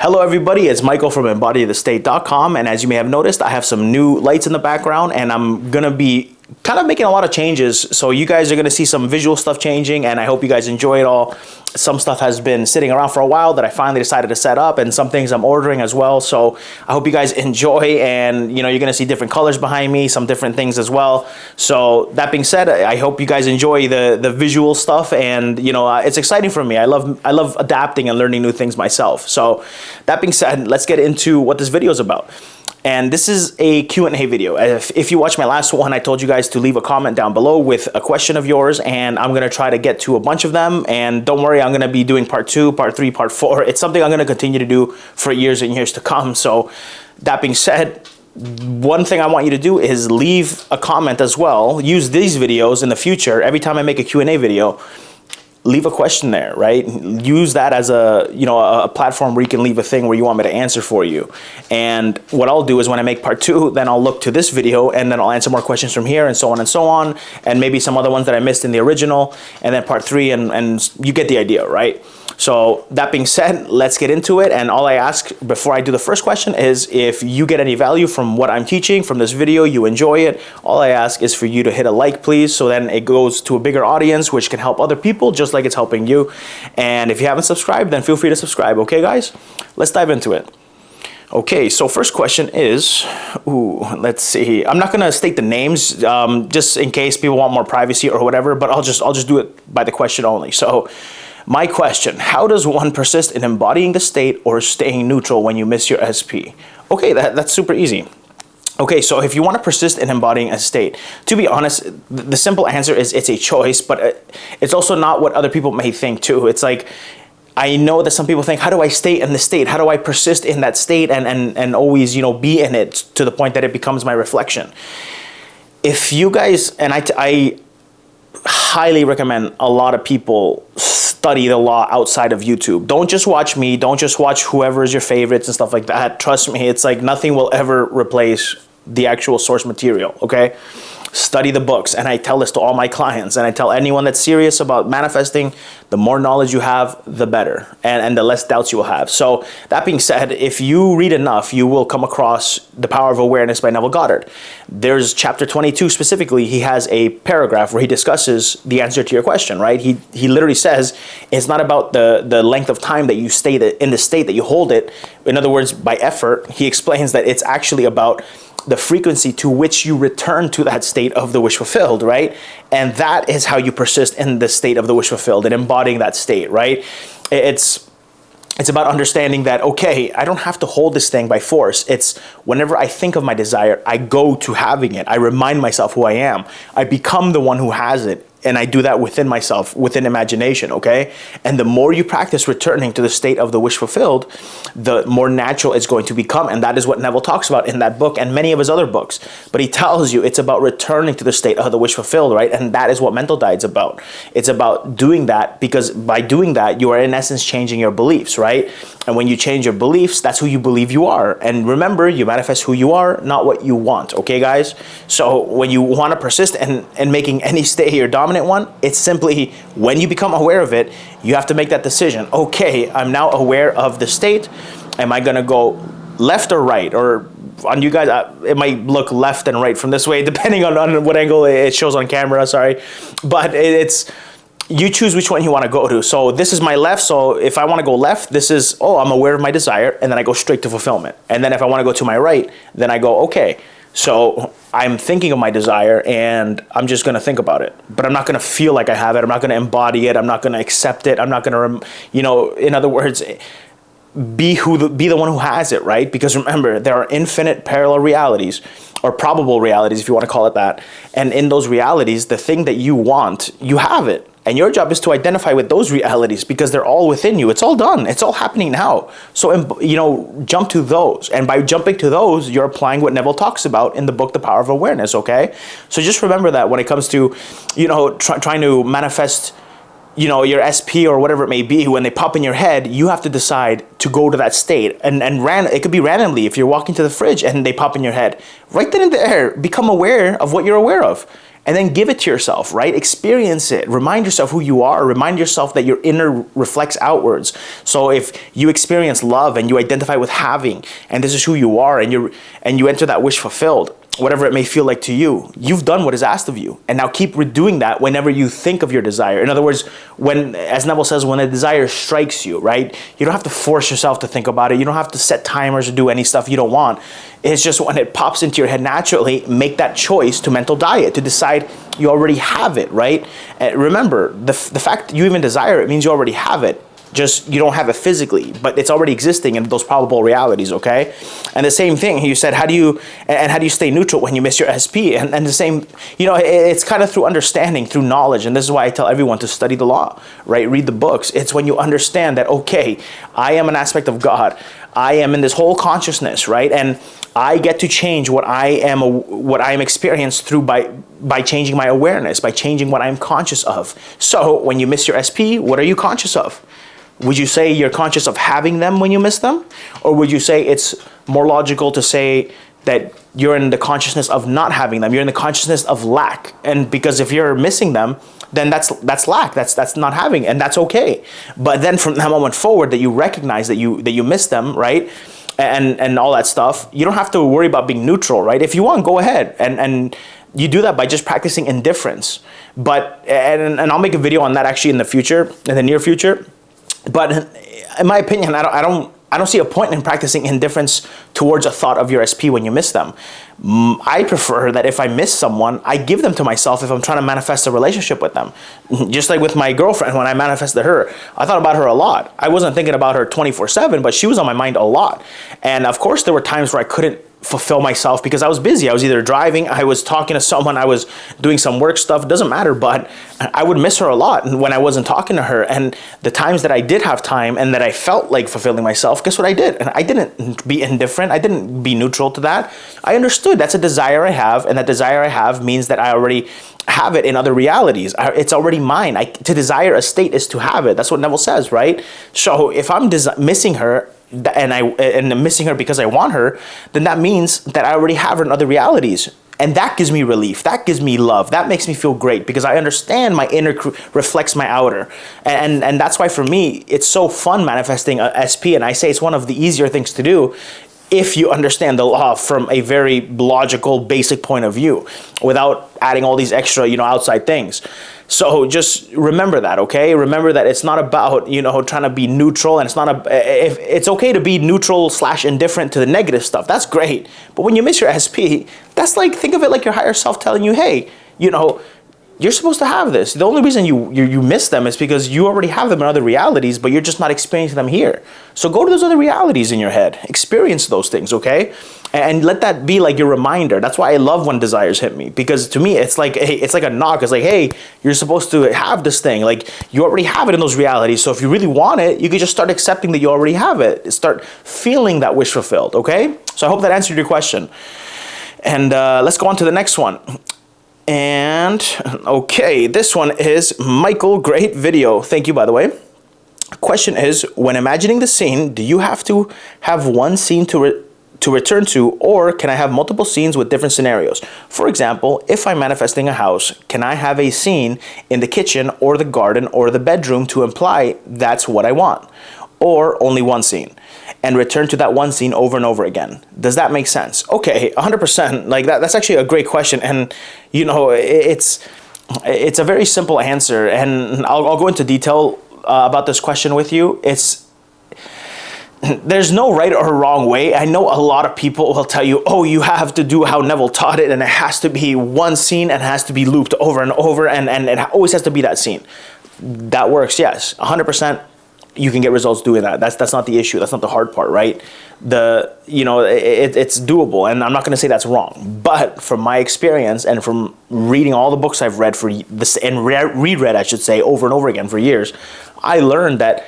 Hello everybody, it's Michael from embodythestate.com, and as you may have noticed, I have some new lights in the background and I'm gonna be kind of making a lot of changes, so you guys are gonna see some visual stuff changing, and I hope you guys enjoy it all. Some stuff has been sitting around for a while that I finally decided to set up, and some things I'm ordering as well, so I hope you guys enjoy, and you're gonna see different colors behind me, some different things as well. So that being said, I hope you guys enjoy the visual stuff, and it's exciting for me. I love adapting and learning new things myself. So that being said, let's get into what this video is about. And this is a Q&A video. If you watched my last one, I told you guys to leave a comment down below with a question of yours, and I'm gonna try to get to a bunch of them. And don't worry, I'm gonna be doing part 2, part 3, part 4. It's something I'm gonna continue to do for years and years to come. So that being said, one thing I want you to do is leave a comment as well. Use these videos in the future. Every time I make a Q&A video, leave a question there, right? Use that as a platform where you can leave a thing where you want me to answer for you. And what I'll do is when I make part 2, then I'll look to this video and then I'll answer more questions from here and so on, and maybe some other ones that I missed in the original, and then part 3, and you get the idea, right? So that being said, let's get into it. And all I ask before I do the first question is if you get any value from what I'm teaching, from this video, you enjoy it, all I ask is for you to hit a like, please, so then it goes to a bigger audience, which can help other people just like it's helping you. And if you haven't subscribed, then feel free to subscribe. Okay, guys? Let's dive into it. Okay, so first question is, let's see. I'm not gonna state the names, just in case people want more privacy or whatever, but I'll just do it by the question only. So, my question, how does one persist in embodying the state or staying neutral when you miss your SP? Okay, that's super easy. Okay, so if you want to persist in embodying a state, to be honest, the simple answer is it's a choice, but it's also not what other people may think too. It's like, I know that some people think, how do I stay in the state? How do I persist in that state and always, be in it to the point that it becomes my reflection? If you guys, and I highly recommend a lot of people study the law outside of YouTube. Don't just watch me. Don't just watch whoever is your favorites and stuff like that. Trust me, it's like nothing will ever replace the actual source material, okay? Study the books, and I tell this to all my clients, and I tell anyone that's serious about manifesting, the more knowledge you have, the better, and the less doubts you will have. So that being said, if you read enough, you will come across The Power of Awareness by Neville Goddard. There's chapter 22 specifically, he has a paragraph where he discusses the answer to your question, right? He literally says, it's not about the length of time that you stay in the state that you hold it. In other words, by effort, he explains that it's actually about the frequency to which you return to that state of the wish fulfilled, right? And that is how you persist in the state of the wish fulfilled and embodying that state, right? It's about understanding that, okay, I don't have to hold this thing by force. It's whenever I think of my desire, I go to having it. I remind myself who I am. I become the one who has it. And I do that within myself, within imagination, okay? And the more you practice returning to the state of the wish fulfilled, the more natural it's going to become. And that is what Neville talks about in that book and many of his other books. But he tells you it's about returning to the state of the wish fulfilled, right? And that is what mental diet's about. It's about doing that, because by doing that, you are in essence changing your beliefs, right? And when you change your beliefs, that's who you believe you are. And remember, you manifest who you are, not what you want, okay, guys? So when you want to persist in making any state your dominant one, it's simply when you become aware of it, you have to make that decision. Okay, I'm now aware of the state. Am I going to go left or right? Or on you guys, it might look left and right from this way, depending on what angle it shows on camera, sorry. But it's, you choose which one you want to go to. So this is my left. So if I want to go left, this is, I'm aware of my desire. And then I go straight to fulfillment. And then if I want to go to my right, then I go, okay, so I'm thinking of my desire and I'm just going to think about it, but I'm not going to feel like I have it. I'm not going to embody it. I'm not going to accept it. I'm not going to, in other words, be the one who has it, right? Because remember, there are infinite parallel realities, or probable realities, if you want to call it that. And in those realities, the thing that you want, you have it. And your job is to identify with those realities, because they're all within you. It's all done. It's all happening now. So, jump to those. And by jumping to those, you're applying what Neville talks about in the book, The Power of Awareness, okay? So just remember that when it comes to, trying to manifest, your SP or whatever it may be, when they pop in your head, you have to decide to go to that state. And it could be randomly. If you're walking to the fridge and they pop in your head, right then and there, become aware of what you're aware of. and then give it to yourself, right? Experience it. Remind yourself who you are. Remind yourself that your inner reflects outwards. So if you experience love and you identify with having, and this is who you are, and you enter that wish fulfilled, whatever it may feel like to you, you've done what is asked of you. And now keep doing that whenever you think of your desire. In other words, when, as Neville says, when a desire strikes you, right? You don't have to force yourself to think about it. You don't have to set timers or do any stuff you don't want. It's just when it pops into your head naturally, make that choice to mental diet, to decide you already have it, right? And remember, the fact that you even desire it means you already have it. Just you don't have it physically, but it's already existing in those probable realities, okay? And the same thing, you said, how do you stay neutral when you miss your SP? And the same, it's kind of through understanding, through knowledge. And this is why I tell everyone to study the law, right? Read the books. It's when you understand that, okay, I am an aspect of God. I am in this whole consciousness, right? And I get to change what I am experienced through by changing my awareness, by changing what I'm conscious of. So when you miss your SP, what are you conscious of? Would you say you're conscious of having them when you miss them? Or would you say it's more logical to say that you're in the consciousness of not having them? You're in the consciousness of lack. And because if you're missing them, then that's lack. That's not having, and that's okay. But then from that moment forward that you recognize that you miss them, right? And all that stuff, you don't have to worry about being neutral, right? If you want, go ahead. And you do that by just practicing indifference. But and I'll make a video on that actually in the near future. But in my opinion, I don't see a point in practicing indifference towards a thought of your SP when you miss them. I prefer that if I miss someone, I give them to myself if I'm trying to manifest a relationship with them. Just like with my girlfriend, when I manifested her, I thought about her a lot. I wasn't thinking about her 24/7, but she was on my mind a lot. And of course, there were times where I couldn't fulfill myself because I was busy. I was either driving, I was talking to someone, I was doing some work stuff, it doesn't matter, but I would miss her a lot when I wasn't talking to her. And the times that I did have time and that I felt like fulfilling myself, guess what I did? And I didn't be indifferent, I didn't be neutral to that. I understood that's a desire I have, and that desire I have means that I already have it in other realities. It's already mine. To desire a state is to have it. That's what Neville says, right? So if I'm missing her, and I'm missing her because I want her, then that means that I already have her in other realities. And that gives me relief. That gives me love. That makes me feel great because I understand my inner reflects my outer. And that's why for me, it's so fun manifesting a SP. And I say it's one of the easier things to do if you understand the law from a very logical, basic point of view without adding all these extra, outside things. So just remember that, okay? Remember that it's not about, trying to be neutral, and it's okay to be neutral / indifferent to the negative stuff. That's great. But when you miss your SP, that's like, think of it like your higher self telling you, hey, you're supposed to have this. The only reason you miss them is because you already have them in other realities, but you're just not experiencing them here. So go to those other realities in your head. Experience those things, okay? And let that be like your reminder. That's why I love when desires hit me, because to me it's like a knock. It's like, hey, you're supposed to have this thing. Like, you already have it in those realities. So if you really want it, you can just start accepting that you already have it. Start feeling that wish fulfilled, okay? So I hope that answered your question. And let's go on to the next one. And okay, this one is Michael. Great video. Thank you, by the way. Question is, when imagining the scene, do you have to have one scene to return to, or can I have multiple scenes with different scenarios? For example, if I'm manifesting a house, can I have a scene in the kitchen or the garden or the bedroom to imply that's what I want? Or only one scene and return to that one scene over and over again? Does that make sense? Okay, 100%. Like that's actually a great question. And it's a very simple answer, and I'll go into detail about this question with you. There's no right or wrong way. I know a lot of people will tell you, oh, you have to do how Neville taught it, and it has to be one scene and it has to be looped over and over, and it always has to be that scene. That works, yes, 100%. You can get results doing that. That's not the issue. That's not the hard part, right? It's doable, and I'm not going to say that's wrong. But from my experience and from reading all the books I've read for this and reread, I should say, over and over again for years, I learned that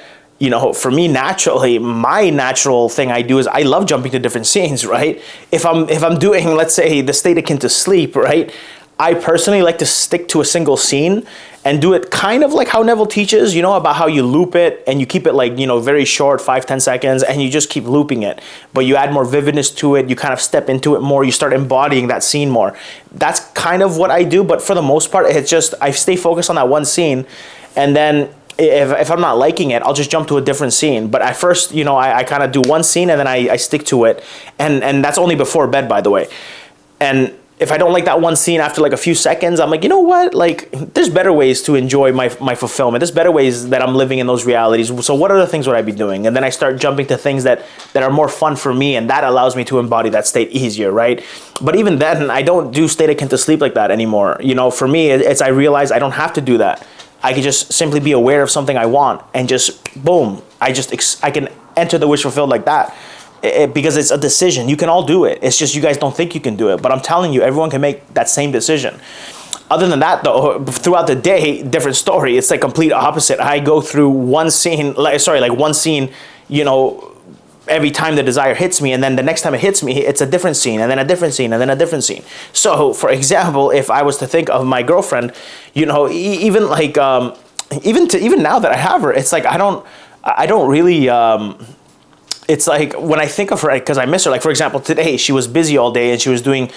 for me naturally, my natural thing I do is I love jumping to different scenes, right? If I'm doing, let's say, the state akin to sleep, right? I personally like to stick to a single scene and do it kind of like how Neville teaches, about how you loop it and you keep it like, very short, 5-10 seconds, and you just keep looping it. But you add more vividness to it. You kind of step into it more. You start embodying that scene more. That's kind of what I do. But for the most part, it's just, I stay focused on that one scene. And then if I'm not liking it, I'll just jump to a different scene. But at first, I kind of do one scene and then I stick to it. And that's only before bed, by the way. And if I don't like that one scene after like a few seconds, I'm like, you know what? Like, there's better ways to enjoy my fulfillment. There's better ways that I'm living in those realities. So what other things would I be doing? And then I start jumping to things that are more fun for me, and that allows me to embody that state easier, right? But even then, I don't do state akin to sleep like that anymore. For me, it's I realize I don't have to do that. I can just simply be aware of something I want and just boom, I can enter the wish fulfilled like that. Because it's a decision. You can all do it. It's just you guys don't think you can do it. But I'm telling you, everyone can make that same decision. Other than that, though, throughout the day, different story. It's like complete opposite. I go through one scene, every time the desire hits me, and then the next time it hits me, it's a different scene, and then a different scene, and then a different scene. So, for example, if I was to think of my girlfriend, even now that I have her, it's like I don't really. It's like when I think of her, because I miss her, like for example, today she was busy all day and she was doing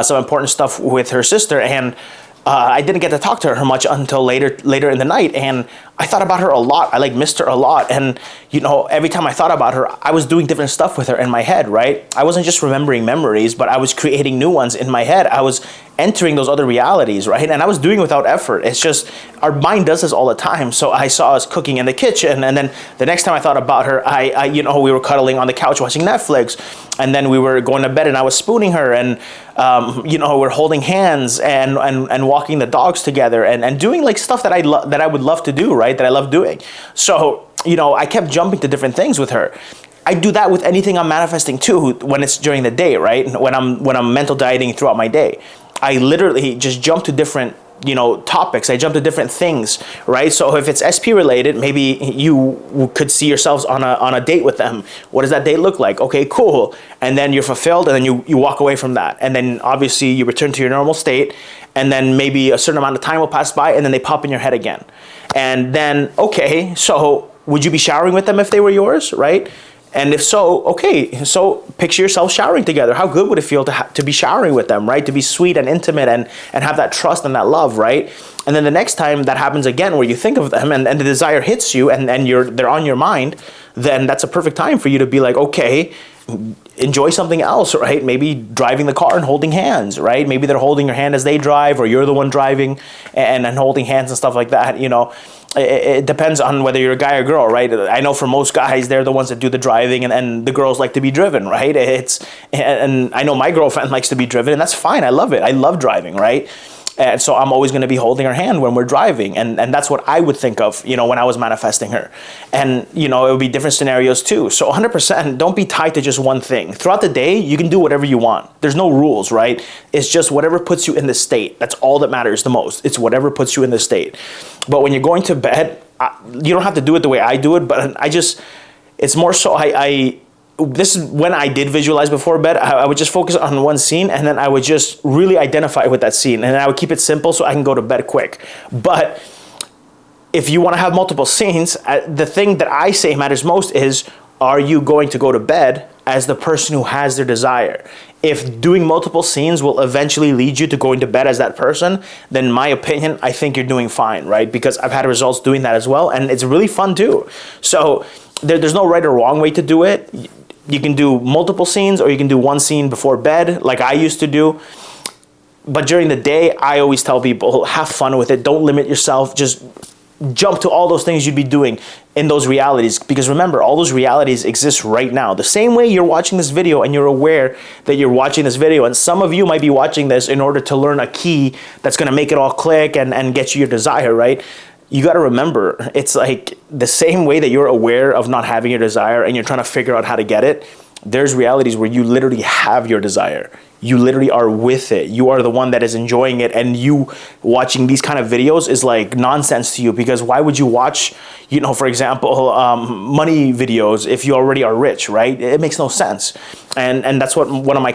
some important stuff with her sister, and I didn't get to talk to her much until later in the night, and I thought about her a lot. I missed her a lot, and every time I thought about her, I was doing different stuff with her in my head, right? I wasn't just remembering memories, but I was creating new ones in my head. I was entering those other realities, right? And I was doing it without effort. It's just our mind does this all the time. So I saw us cooking in the kitchen, and then the next time I thought about her, we were cuddling on the couch watching Netflix, and then we were going to bed, and I was spooning her, and we're holding hands and walking the dogs together, and doing like stuff that I would love to do, right? That I love doing. So I kept jumping to different things with her. I do that with anything I'm manifesting too when it's during the day, right? When I'm mental dieting throughout my day. I literally just jump to different topics. I jump to different things, right? So if it's SP related, maybe you could see yourselves on a date with them. What does that date look like? Okay, cool. And then you're fulfilled, and then you walk away from that. And then obviously you return to your normal state, and then maybe a certain amount of time will pass by, and then they pop in your head again. And then, okay, so would you be showering with them if they were yours, right? And if so, okay, so picture yourself showering together. How good would it feel to be showering with them, right? To be sweet and intimate and have that trust and that love, right? And then the next time that happens again, where you think of them and the desire hits you and they're on your mind, then that's a perfect time for you to be like, okay, enjoy something else, right? Maybe driving the car and holding hands, right? Maybe they're holding your hand as they drive, or you're the one driving and holding hands and stuff like that, It depends on whether you're a guy or girl, right? I know for most guys, they're the ones that do the driving, and the girls like to be driven, right? And I know my girlfriend likes to be driven, and that's fine. I love it. I love driving, right? And so I'm always going to be holding her hand when we're driving. And that's what I would think of, when I was manifesting her. And, it would be different scenarios too. So 100%, don't be tied to just one thing. Throughout the day, you can do whatever you want. There's no rules, right? It's just whatever puts you in the state. That's all that matters the most. It's whatever puts you in the state. But when you're going to bed, you don't have to do it the way I do it, but it's more so this is when I did visualize before bed. I would just focus on one scene, and then I would just really identify with that scene, and I would keep it simple so I can go to bed quick. But if you want to have multiple scenes, the thing that I say matters most is, are you going to go to bed as the person who has their desire? If doing multiple scenes will eventually lead you to going to bed as that person, then in my opinion, I think you're doing fine, right? Because I've had results doing that as well, and it's really fun too. So there's no right or wrong way to do it. You can do multiple scenes, or you can do one scene before bed, like I used to do. But during the day, I always tell people, have fun with it. Don't limit yourself. Just jump to all those things you'd be doing in those realities. Because remember, all those realities exist right now. The same way you're watching this video and you're aware that you're watching this video, and some of you might be watching this in order to learn a key that's going to make it all click and get you your desire, right? You got to remember, it's like the same way that you're aware of not having your desire and you're trying to figure out how to get it, there's realities where you literally have your desire. You literally are with it. You are the one that is enjoying it, and you watching these kind of videos is like nonsense to you, because why would you watch, for example, money videos if you already are rich, right? It makes no sense. And that's what one of my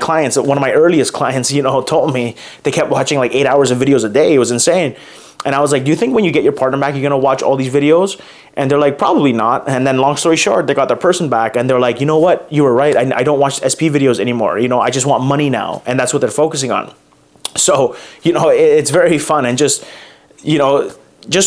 earliest clients, told me. They kept watching like 8 hours of videos a day. It was insane. And I was like, do you think when you get your partner back, you're going to watch all these videos? And they're like, probably not. And then long story short, they got their person back and they're like, you know what? You were right. I don't watch SP videos anymore. I just want money now. And that's what they're focusing on. So, it's very fun. And just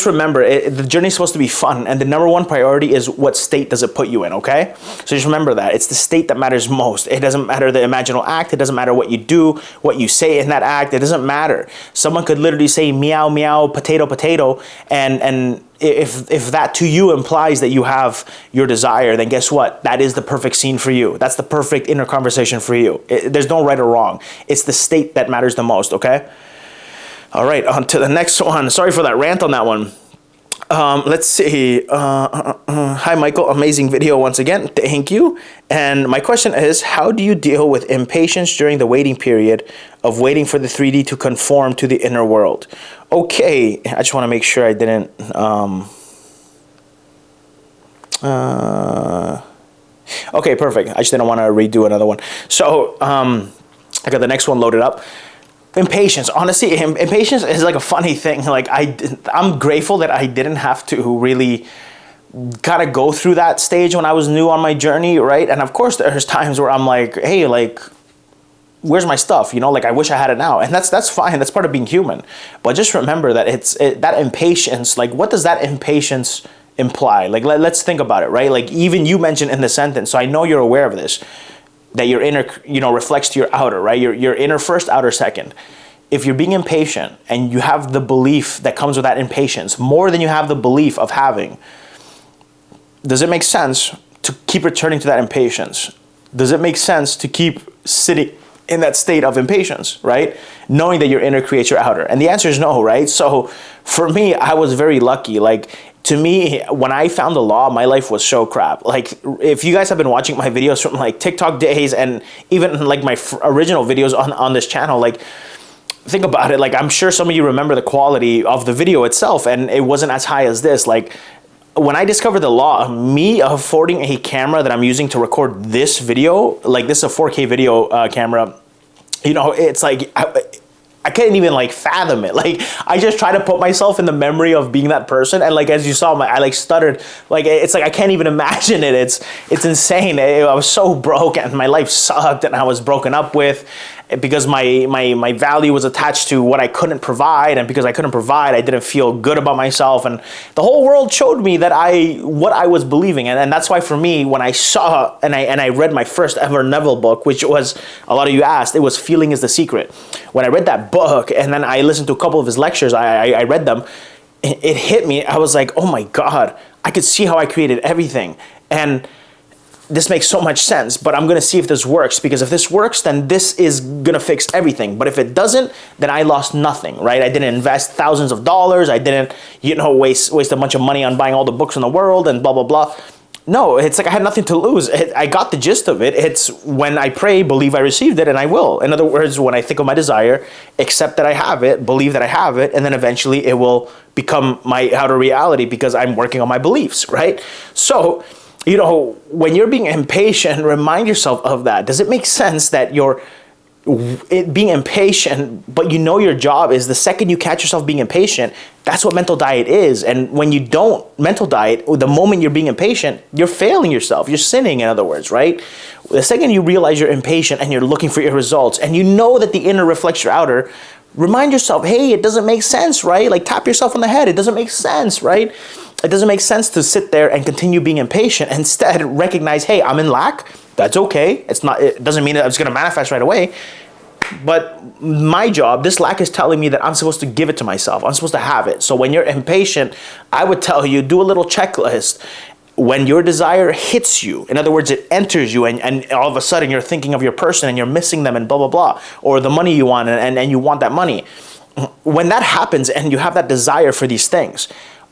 remember, the journey is supposed to be fun, and the number one priority is what state does it put you in, okay? So just remember that. It's the state that matters most. It doesn't matter the imaginal act. It doesn't matter what you do, what you say in that act. It doesn't matter. Someone could literally say meow, meow, potato, potato, and if that to you implies that you have your desire, then guess what? That is the perfect scene for you. That's the perfect inner conversation for you. There's no right or wrong. It's the state that matters the most, okay? All right, on to the next one. Sorry for that rant on that one. Let's see. Hi, Michael. Amazing video once again. Thank you. And my question is, how do you deal with impatience during the waiting period of waiting for the 3D to conform to the inner world? Okay, I just want to make sure I didn't... okay, perfect. I just didn't want to redo another one. So I got the next one loaded up. Impatience. Honestly, impatience is like a funny thing. Like I'm grateful that I didn't have to really kind of go through that stage when I was new on my journey, right? And of course, there's times where I'm like, hey, like, where's my stuff? Like I wish I had it now, and that's fine. That's part of being human. But just remember that that impatience. Like, what does that impatience imply? Like, let's think about it, right? Like even you mentioned in the sentence, so I know you're aware of this, that your inner, reflects to your outer, right? Your inner first, outer second. If you're being impatient and you have the belief that comes with that impatience, more than you have the belief of having, does it make sense to keep returning to that impatience? Does it make sense to keep sitting in that state of impatience, right? Knowing that your inner creates your outer. And the answer is no, right? So for me, I was very lucky. Like, to me, when I found the law, my life was so crap. Like, if you guys have been watching my videos from like TikTok days and even like my original videos on this channel, like, think about it. Like, I'm sure some of you remember the quality of the video itself, and it wasn't as high as this. Like, when I discovered the law, me affording a camera that I'm using to record this video, like this is a 4K video camera, it's like, I can't even like fathom it. Like, I just try to put myself in the memory of being that person. And like, as you saw, I like stuttered. Like, it's like, I can't even imagine it. It's insane. I was so broke and my life sucked and I was broken up with because my value was attached to what I couldn't provide. And because I couldn't provide, I didn't feel good about myself. And the whole world showed me that what I was believing. And that's why for me, when I saw and I read my first ever Neville book, which was, a lot of you asked, it was Feeling is the Secret. When I read that book and then I listened to a couple of his lectures, I read them, it hit me. I was like, oh my God, I could see how I created everything. And this makes so much sense, but I'm going to see if this works, because if this works, then this is going to fix everything. But if it doesn't, then I lost nothing, right? I didn't invest thousands of dollars. I didn't, waste a bunch of money on buying all the books in the world and blah, blah, blah. No, it's like I had nothing to lose. I got the gist of it. It's when I pray, believe I received it, and I will. In other words, when I think of my desire, accept that I have it, believe that I have it, and then eventually it will become my outer reality because I'm working on my beliefs, right? So, when you're being impatient, remind yourself of that. Does it make sense that you're being impatient, but your job is the second you catch yourself being impatient, that's what mental diet is. And when you don't mental diet, the moment you're being impatient, you're failing yourself. You're sinning, in other words, right? The second you realize you're impatient and you're looking for your results and that the inner reflects your outer, remind yourself, hey, it doesn't make sense, right? Like, tap yourself on the head. It doesn't make sense, right? It doesn't make sense to sit there and continue being impatient. Instead, recognize, hey, I'm in lack. That's okay. It doesn't mean that it's going to manifest right away. But my job, this lack is telling me that I'm supposed to give it to myself. I'm supposed to have it. So when you're impatient, I would tell you, do a little checklist. When your desire hits you, in other words, it enters you and all of a sudden you're thinking of your person and you're missing them and blah, blah, blah, or the money you want and you want that money. When that happens and you have that desire for these things,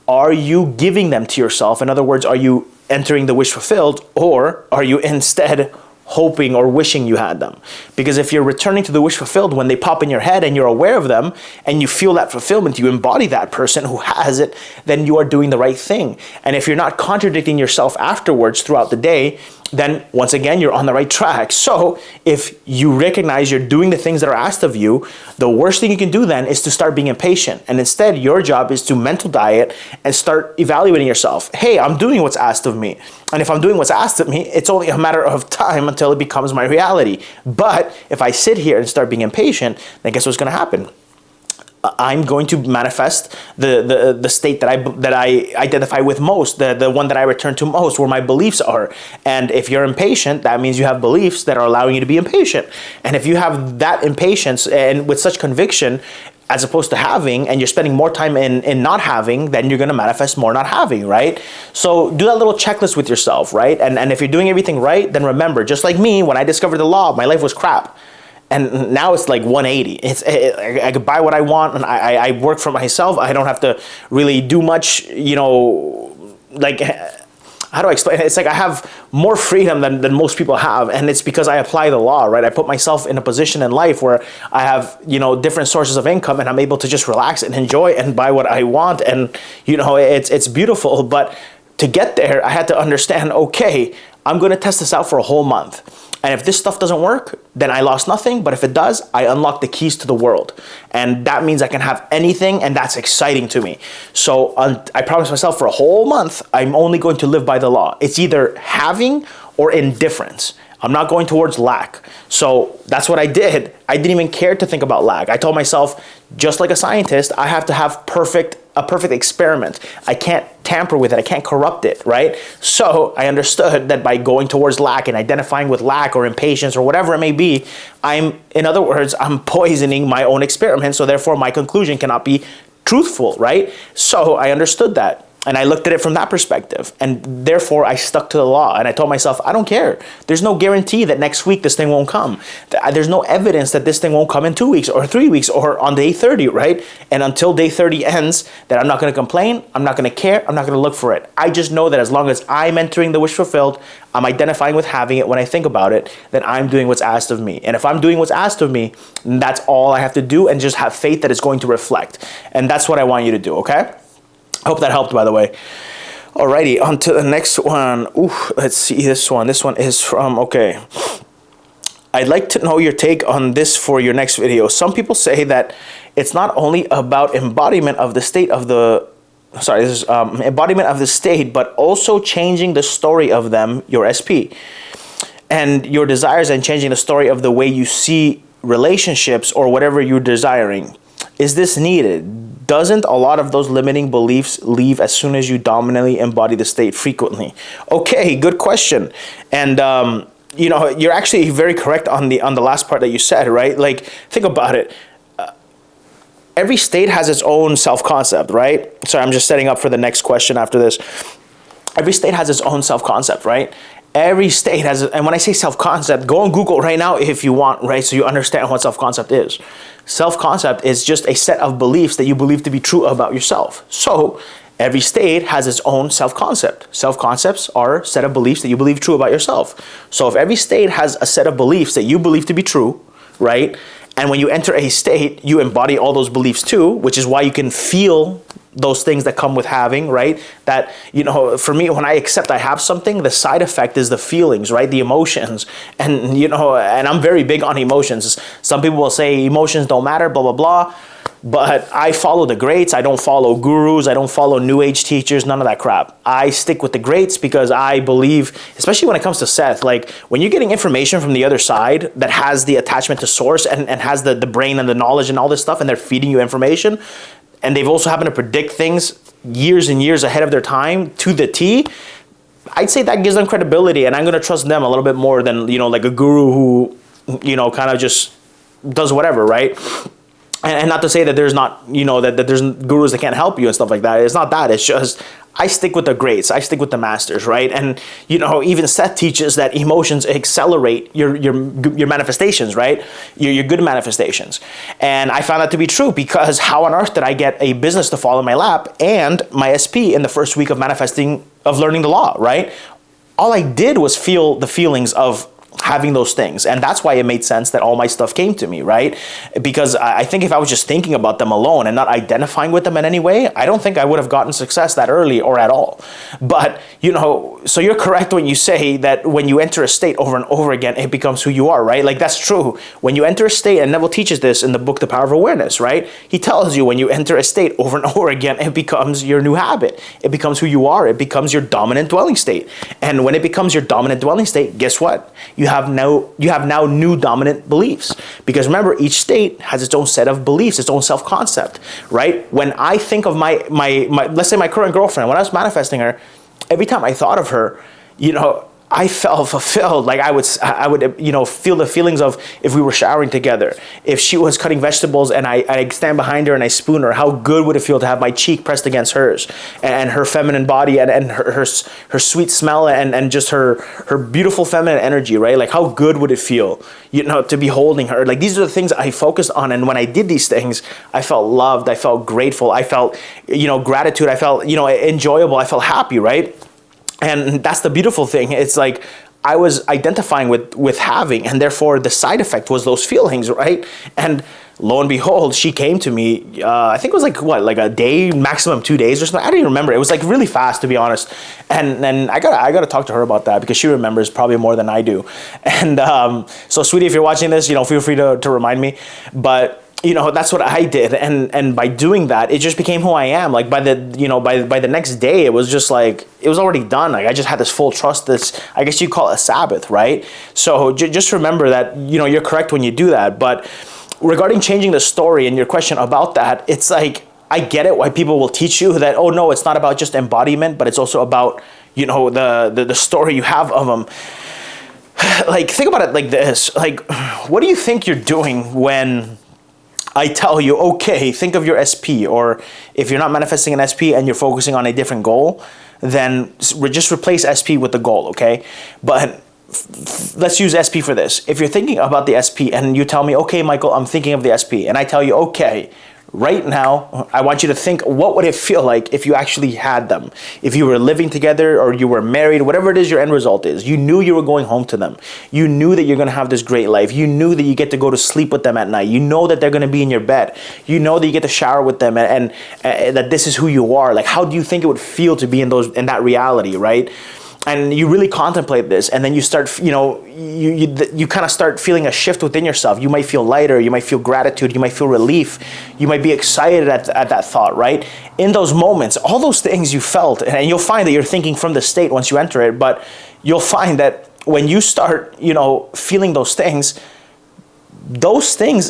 are you giving them to yourself? In other words, are you entering the wish fulfilled, or are you instead hoping or wishing you had them? Because if you're returning to the wish fulfilled when they pop in your head and you're aware of them and you feel that fulfillment, you embody that person who has it, then you are doing the right thing. And if you're not contradicting yourself afterwards throughout the day then once again, you're on the right track. So if you recognize you're doing the things that are asked of you, the worst thing you can do then is to start being impatient. And instead, your job is to mental diet and start evaluating yourself. Hey, I'm doing what's asked of me. And if I'm doing what's asked of me, it's only a matter of time until it becomes my reality. But if I sit here and start being impatient, then guess what's going to happen? I'm going to manifest the state that I identify with most, the one that I return to most, where my beliefs are. And if you're impatient, that means you have beliefs that are allowing you to be impatient. And if you have that impatience and with such conviction, as opposed to having, and you're spending more time in not having, then you're going to manifest more not having, right? So do that little checklist with yourself, right? And if you're doing everything right, then remember, just like me, when I discovered the law, my life was crap. And now it's like 180. I could buy what I want, and I work for myself. I don't have to really do much, like, how do I explain it? It's like I have more freedom than most people have, and it's because I apply the law, right? I put myself in a position in life where I have, different sources of income, and I'm able to just relax and enjoy and buy what I want, and, it's beautiful. But to get there, I had to understand, okay, I'm going to test this out for a whole month. And if this stuff doesn't work, then I lost nothing. But if it does, I unlock the keys to the world. And that means I can have anything, and that's exciting to me. So I promised myself for a whole month, I'm only going to live by the law. It's either having or indifference. I'm not going towards lack. So that's what I did. I didn't even care to think about lack. I told myself, just like a scientist, I have to have a perfect experiment. I can't tamper with it. I can't corrupt it, right? So I understood that by going towards lack and identifying with lack or impatience or whatever it may be, in other words, I'm poisoning my own experiment. So therefore my conclusion cannot be truthful, right? So I understood that. And I looked at it from that perspective. And therefore, I stuck to the law. And I told myself, I don't care. There's no guarantee that next week this thing won't come. There's no evidence that this thing won't come in 2 weeks or 3 weeks or on day 30, right? And until day 30 ends, that I'm not going to complain. I'm not going to care. I'm not going to look for it. I just know that as long as I'm entering the wish fulfilled, I'm identifying with having it when I think about it, then I'm doing what's asked of me. And if I'm doing what's asked of me, that's all I have to do, and just have faith that it's going to reflect. And that's what I want you to do, okay? I hope that helped, by the way. Alrighty, on to the next one. Ooh, let's see this one. This one is from, okay. I'd like to know your take on this for your next video. Some people say that it's not only about embodiment of the state of the, this is embodiment of the state, but also changing the story of them, your SP, and your desires, and changing the story of the way you see relationships or whatever you're desiring. Is this needed? Doesn't a lot of those limiting beliefs leave as soon as you dominantly embody the state frequently? Okay, good question. And you're actually very correct on the last part that you said, right? Like, think about it. Every state has its own self-concept, right? Sorry, I'm just setting up for the next question after this. Every state has its own self-concept, right? Every state has, and when I say self-concept, go on Google right now if you want, right? So you understand what self-concept is. Self-concept is just a set of beliefs that you believe to be true about yourself. So every state has its own self-concept. Self-concepts are a set of beliefs that you believe true about yourself. So if every state has a set of beliefs that you believe to be true, right? And when you enter a state, you embody all those beliefs too, which is why you can feel those things that come with having, right? That, for me, when I accept I have something, the side effect is the feelings, right? The emotions. And, and I'm very big on emotions. Some people will say emotions don't matter, blah, blah, blah. But I follow the greats. I don't follow gurus. I don't follow new age teachers, none of that crap. I stick with the greats because I believe, especially when it comes to Seth, like when you're getting information from the other side that has the attachment to source and has the brain and the knowledge and all this stuff, and they're feeding you information, and they've also happened to predict things years and years ahead of their time to the T, I'd say that gives them credibility, and I'm going to trust them a little bit more than, like a guru who, kind of just does whatever, right? And not to say that there's not, that there's gurus that can't help you and stuff like that. It's not that. It's just, I stick with the greats. I stick with the masters, right? And, even Seth teaches that emotions accelerate your manifestations, right? Your good manifestations. And I found that to be true because how on earth did I get a business to fall in my lap and my SP in the first week of learning the law, right? All I did was feel the feelings of having those things. And that's why it made sense that all my stuff came to me, right? Because I think if I was just thinking about them alone and not identifying with them in any way, I don't think I would have gotten success that early or at all. But, so you're correct when you say that when you enter a state over and over again, it becomes who you are, right? Like, that's true. When you enter a state, and Neville teaches this in the book, The Power of Awareness, right? He tells you when you enter a state over and over again, it becomes your new habit. It becomes who you are. It becomes your dominant dwelling state. And when it becomes your dominant dwelling state, guess what? You have now new dominant beliefs. Because remember, each state has its own set of beliefs, its own self-concept, right? When I think of my let's say my current girlfriend, when I was manifesting her, every time I thought of her, I felt fulfilled. Like I would, feel the feelings of if we were showering together, if she was cutting vegetables and I stand behind her and I spoon her, how good would it feel to have my cheek pressed against hers and her feminine body and her sweet smell and just her beautiful feminine energy, right? Like how good would it feel, to be holding her? Like these are the things I focused on. And when I did these things, I felt loved. I felt grateful. I felt, gratitude. I felt, enjoyable. I felt happy, right? And that's the beautiful thing. It's like I was identifying with having, and therefore the side effect was those feelings, right? And lo and behold, she came to me, I think it was like a day, maximum 2 days or something. I don't even remember. It was like really fast, to be honest. And I gotta talk to her about that because she remembers probably more than I do. And so sweetie, if you're watching this, feel free to remind me. But that's what I did, and by doing that, it just became who I am. Like by the next day, it was just like it was already done. Like I just had this full trust. This, I guess you call it a Sabbath, right? So just remember that you're correct when you do that. But regarding changing the story and your question about that, it's like I get it why people will teach you that. Oh no, it's not about just embodiment, but it's also about the story you have of them. Like think about it like this. Like what do you think you're doing when I tell you, okay, think of your SP, or if you're not manifesting an SP and you're focusing on a different goal, then just replace SP with the goal, okay? But let's use SP for this. If you're thinking about the SP and you tell me, okay, Michael, I'm thinking of the SP, and I tell you, okay, right now, I want you to think, what would it feel like if you actually had them? If you were living together or you were married, whatever it is your end result is, you knew you were going home to them. You knew that you're going to have this great life. You knew that you get to go to sleep with them at night. You know that they're going to be in your bed. You know that you get to shower with them and that this is who you are. Like, how do you think it would feel to be in that reality, right? And you really contemplate this, and then you start, you kind of start feeling a shift within yourself. You might feel lighter, you might feel gratitude, you might feel relief, you might be excited at that thought, right? In those moments, all those things you felt, and you'll find that you're thinking from the state once you enter it, but you'll find that when you start, feeling those things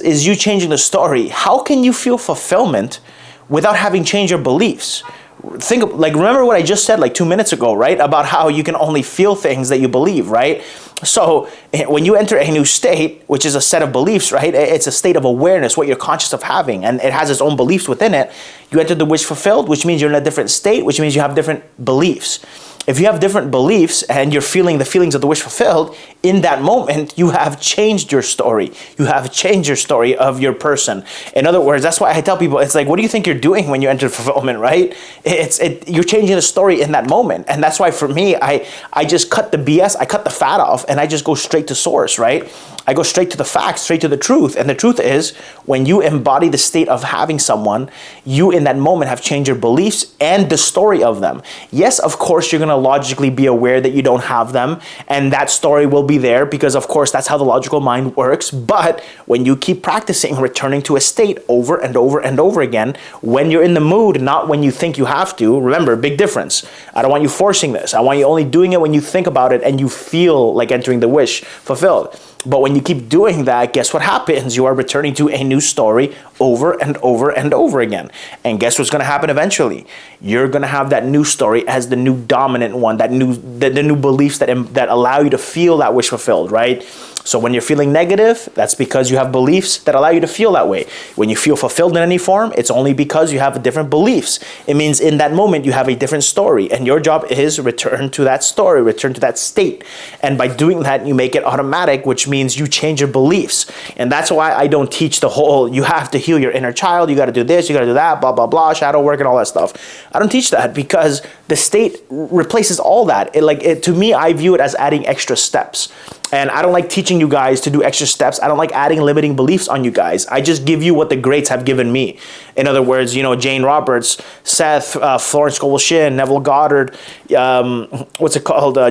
is you changing the story. How can you feel fulfillment without having changed your beliefs? Remember what I just said like 2 minutes ago, right? About how you can only feel things that you believe, right? So when you enter a new state, which is a set of beliefs, right? It's a state of awareness, what you're conscious of having, and it has its own beliefs within it. You enter the wish fulfilled, which means you're in a different state, which means you have different beliefs. If you have different beliefs and you're feeling the feelings of the wish fulfilled, in that moment, you have changed your story. You have changed your story of your person. In other words, that's why I tell people, it's like, what do you think you're doing when you enter fulfillment, right? You're changing the story in that moment. And that's why for me, I just cut the BS, I cut the fat off, and I just go straight to source, right? I go straight to the facts, straight to the truth. And the truth is, when you embody the state of having someone, you in that moment have changed your beliefs and the story of them. Yes, of course, you're going to logically be aware that you don't have them, and that story will be there because, of course, that's how the logical mind works. But when you keep practicing returning to a state over and over and over again, when you're in the mood, not when you think you have to, remember, big difference. I don't want you forcing this. I want you only doing it when you think about it and you feel like entering the wish fulfilled. But when you keep doing that, guess what happens? You are returning to a new story over and over and over again. And guess what's going to happen eventually? You're going to have that new story as the new dominant one, the new beliefs that allow you to feel that wish fulfilled, right? So when you're feeling negative, that's because you have beliefs that allow you to feel that way. When you feel fulfilled in any form, it's only because you have different beliefs. It means in that moment, you have a different story. And your job is return to that story, return to that state. And by doing that, you make it automatic, which means you change your beliefs. And that's why I don't teach the whole, you have to heal your inner child, you got to do this, you got to do that, blah, blah, blah, shadow work and all that stuff. I don't teach that because the state replaces all that. To me, I view it as adding extra steps. And I don't like teaching you guys to do extra steps. I don't like adding limiting beliefs on you guys. I just give you what the greats have given me. In other words, Jane Roberts, Seth, Florence Scovel Shinn, Neville Goddard,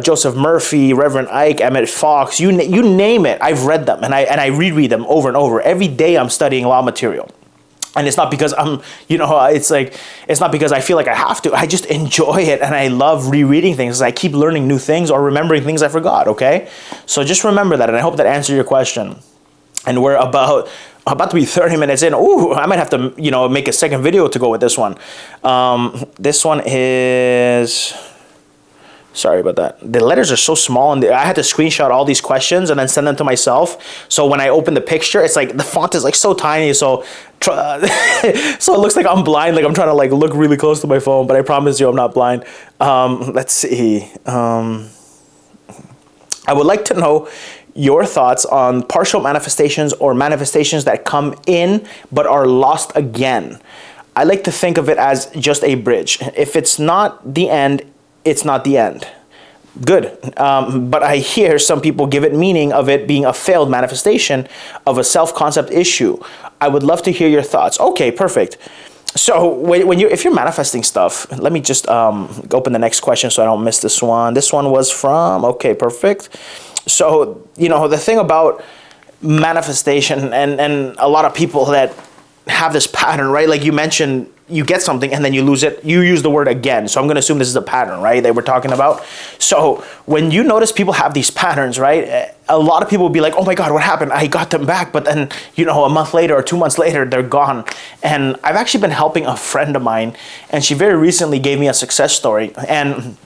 Joseph Murphy, Reverend Ike, Emmett Fox, you name it. I've read them, and I reread them over and over. Every day I'm studying law material. And it's not because it's not because I feel like I have to. I just enjoy it, and I love rereading things. I keep learning new things or remembering things I forgot, okay? So just remember that, and I hope that answered your question. And we're about to be 30 minutes in. Ooh, I might have to, make a second video to go with this one. This one is... Sorry about that. The letters are so small, and I had to screenshot all these questions and then send them to myself. So when I open the picture, it's like the font is like so tiny. So so it looks like I'm blind. Like I'm trying to like look really close to my phone, but I promise you I'm not blind. Let's see. I would like to know your thoughts on partial manifestations or manifestations that come in but are lost again. I like to think of it as just a bridge. If it's not the end, it's not the end. Good. But I hear some people give it meaning of it being a failed manifestation of a self-concept issue. I would love to hear your thoughts. Okay, perfect. So if you're manifesting stuff, let me just open the next question so I don't miss this one. This one was from, okay, perfect. So, the thing about manifestation and a lot of people that have this pattern, right? Like you mentioned, you get something and then you lose it. You use the word again. So I'm going to assume this is a pattern, right, that we're talking about. So when you notice people have these patterns, right, a lot of people will be like, oh my God, what happened? I got them back. But then, a month later or 2 months later, they're gone. And I've actually been helping a friend of mine, and she very recently gave me a success story. And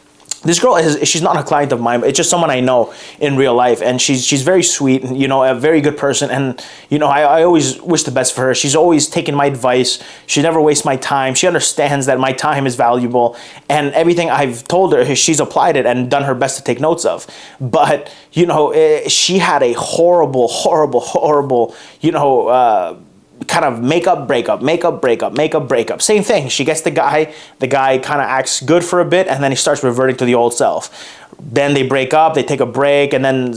this girl she's not a client of mine. It's just someone I know in real life, and she's very sweet, a very good person, and I always wish the best for her. She's always taken my advice. She never wastes my time. She understands that my time is valuable, and everything I've told her, she's applied it and done her best to take notes of. But she had a horrible kind of makeup breakup. Same thing. She gets the guy kind of acts good for a bit, and then he starts reverting to the old self. Then they break up, they take a break, and then